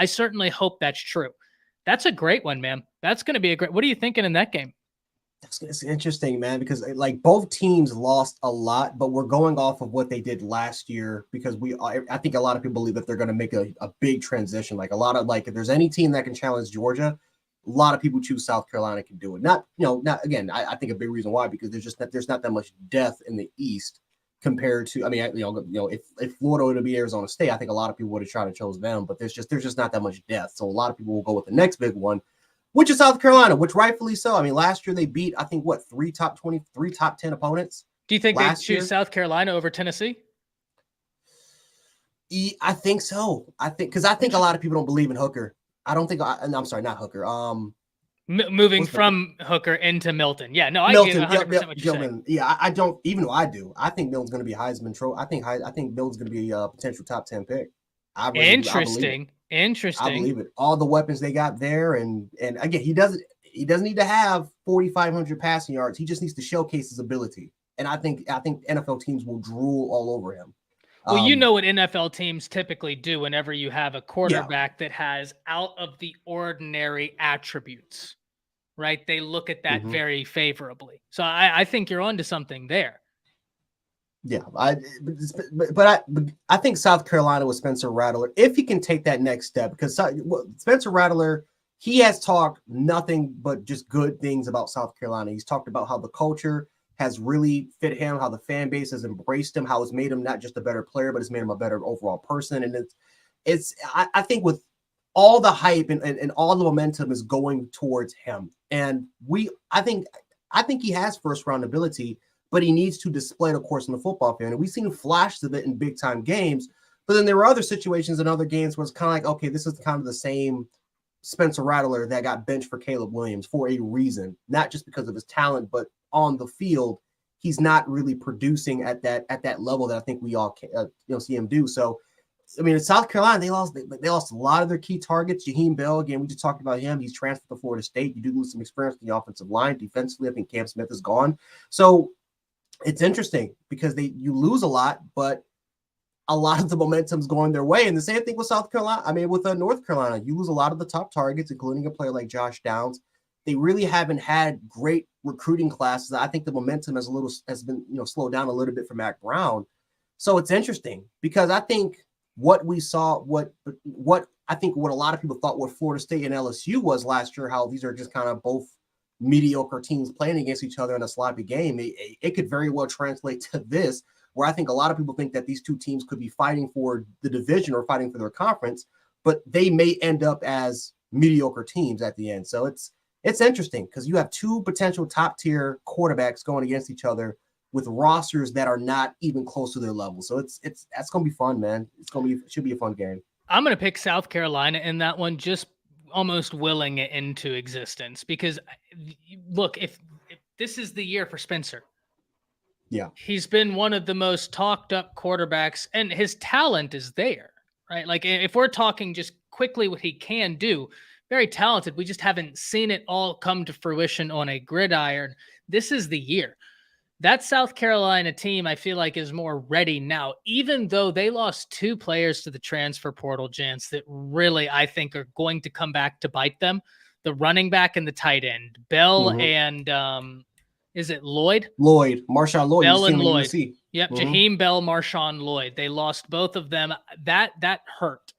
I certainly hope that's true. That's a great one, man. That's going to be a great. What are you thinking in that game? It's interesting, man, because like both teams lost a lot, but we're going off of what they did last year because I think a lot of people believe that they're going to make a big transition. Like a lot of if there's any team that can challenge Georgia, a lot of people choose South Carolina can do it. Not again, I think a big reason why, because there's not that much depth in the East compared to, if Florida were to be Arizona State, I think a lot of people would have tried to chose them, but there's just not that much depth. So a lot of people will go with the next big one, which is South Carolina, which rightfully so. I mean, last year they beat, I think, three top 10 opponents. Do you think they'd choose South Carolina over Tennessee? I think so. Because I think a lot of people don't believe in Hooker. I don't think. I'm sorry, not Hooker. Moving from Hooker into Milton. Yeah, no, I Milton, get 100% what you're saying. Yeah, I don't. Even though I do, I think Milton's going to be Heisman Trophy. I think Milton's going to be a potential top 10 pick. Interesting. I believe it. All the weapons they got there, and again, he doesn't need to have 4,500 passing yards. He just needs to showcase his ability. And I think NFL teams will drool all over him. Well, you know what NFL teams typically do whenever you have a quarterback that has out of the ordinary attributes, right? They look at that very favorably. So I think you're onto something there. Yeah, but I think South Carolina with Spencer Rattler, if he can take that next step, because Spencer Rattler, he has talked nothing but just good things about South Carolina. He's talked about how the culture has really fit him, how the fan base has embraced him, how it's made him not just a better player, but it's made him a better overall person. And I think with all the hype and all the momentum is going towards him. And I think he has first round ability, but he needs to display it, of course, in the football field. And we've seen flashes of it in big time games, but then there were other situations in other games where it's kind of like, okay, this is kind of the same Spencer Rattler that got benched for Caleb Williams for a reason, not just because of his talent, but on the field, he's not really producing at that level that I think we all see him do. So, I mean, in South Carolina, they lost a lot of their key targets. Jaheim Bell, again, we just talked about him. He's transferred to Florida State. You do lose some experience in the offensive line. Defensively, I think Cam Smith is gone. So it's interesting because you lose a lot, but a lot of the momentum's going their way. And the same thing with South Carolina. I mean, with North Carolina, you lose a lot of the top targets, including a player like Josh Downs. They really haven't had great recruiting classes. I think the momentum has been slowed down a little bit for Mac Brown. So it's interesting because I think what we saw, what a lot of people thought what Florida State and LSU was last year, how these are just kind of both mediocre teams playing against each other in a sloppy game. It could very well translate to this, where I think a lot of people think that these two teams could be fighting for the division or fighting for their conference, but they may end up as mediocre teams at the end. So it's interesting because you have two potential top tier quarterbacks going against each other with rosters that are not even close to their level. So that's going to be fun, man. It should be a fun game. I'm going to pick South Carolina in that one, just almost willing it into existence because look, if this is the year for Spencer, yeah, he's been one of the most talked up quarterbacks and his talent is there, right? Like if we're talking just quickly what he can do, very talented. We just haven't seen it all come to fruition on a gridiron. This is the year. That South Carolina team, I feel like, is more ready now, even though they lost two players to the transfer portal, Jance, that really, I think, are going to come back to bite them. The running back and the tight end, Bell and is it Lloyd? Marshawn Lloyd. Bell and Lloyd. Yep, Jaheim Bell, Marshawn Lloyd. They lost both of them. That hurt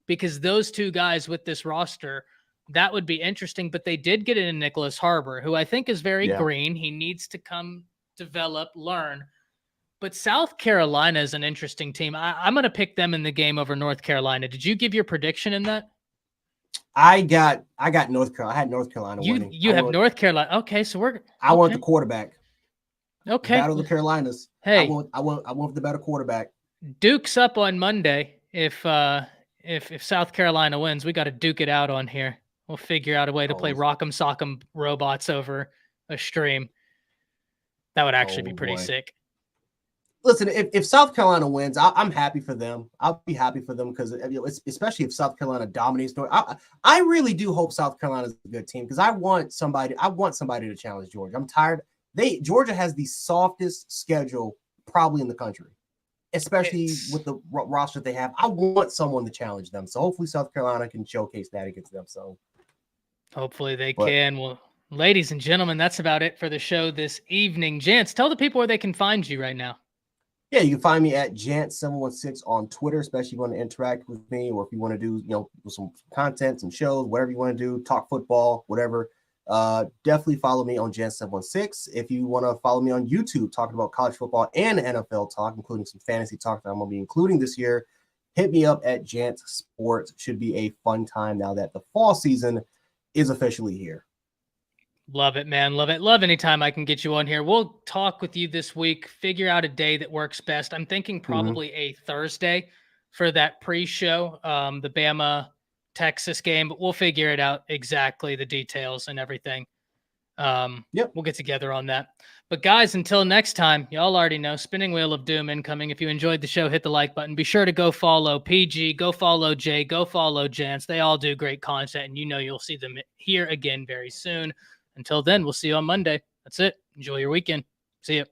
because those two guys with this roster, that would be interesting, but they did get in Nicholas Harbor, who I think is very green. He needs to come develop, learn. But South Carolina is an interesting team. I'm going to pick them in the game over North Carolina. Did you give your prediction in that? I got North Carolina. I had North Carolina winning. You have North Carolina. Okay, so I want the quarterback. Okay. Battle of the Carolinas. Hey. I want the better quarterback. Duke's up on Monday. If South Carolina wins, we got to duke it out on here. We'll figure out a way to play Rock'em Sock'em Robots over a stream. That would actually be pretty sick. Listen, if South Carolina wins, I'm happy for them. I'll be happy for them because especially if South Carolina dominates. I really do hope South Carolina is a good team because I want somebody to challenge Georgia. I'm tired. Georgia has the softest schedule probably in the country. especially with the roster they have. I want someone to challenge them. So hopefully South Carolina can showcase that against them. So hopefully they can. Well, ladies and gentlemen, that's about it for the show this evening. Jance, tell the people where they can find you right now. Yeah, you can find me at Jant716 on Twitter, especially if you want to interact with me, or if you want to do, some content, some shows, whatever you want to do, talk football, whatever. Definitely follow me on Jant716. If you want to follow me on YouTube, talking about college football and NFL talk, including some fantasy talk that I'm going to be including this year, hit me up at Jant Sports. Should be a fun time now that the fall season is officially here. Love it, man. Love it. Love anytime I can get you on here. We'll talk with you this week, figure out a day that works best. I'm thinking probably a Thursday for that pre-show, the Bama Texas game, but we'll figure it out exactly, the details and everything. We'll get together on that. But guys, until next time, y'all already know, Spinning Wheel of Doom incoming. If you enjoyed the show, hit the like button. Be sure to go follow PG, go follow Jay, go follow Jance. They all do great content, and you'll see them here again very soon. Until then, we'll see you on Monday. That's it. Enjoy your weekend. See ya.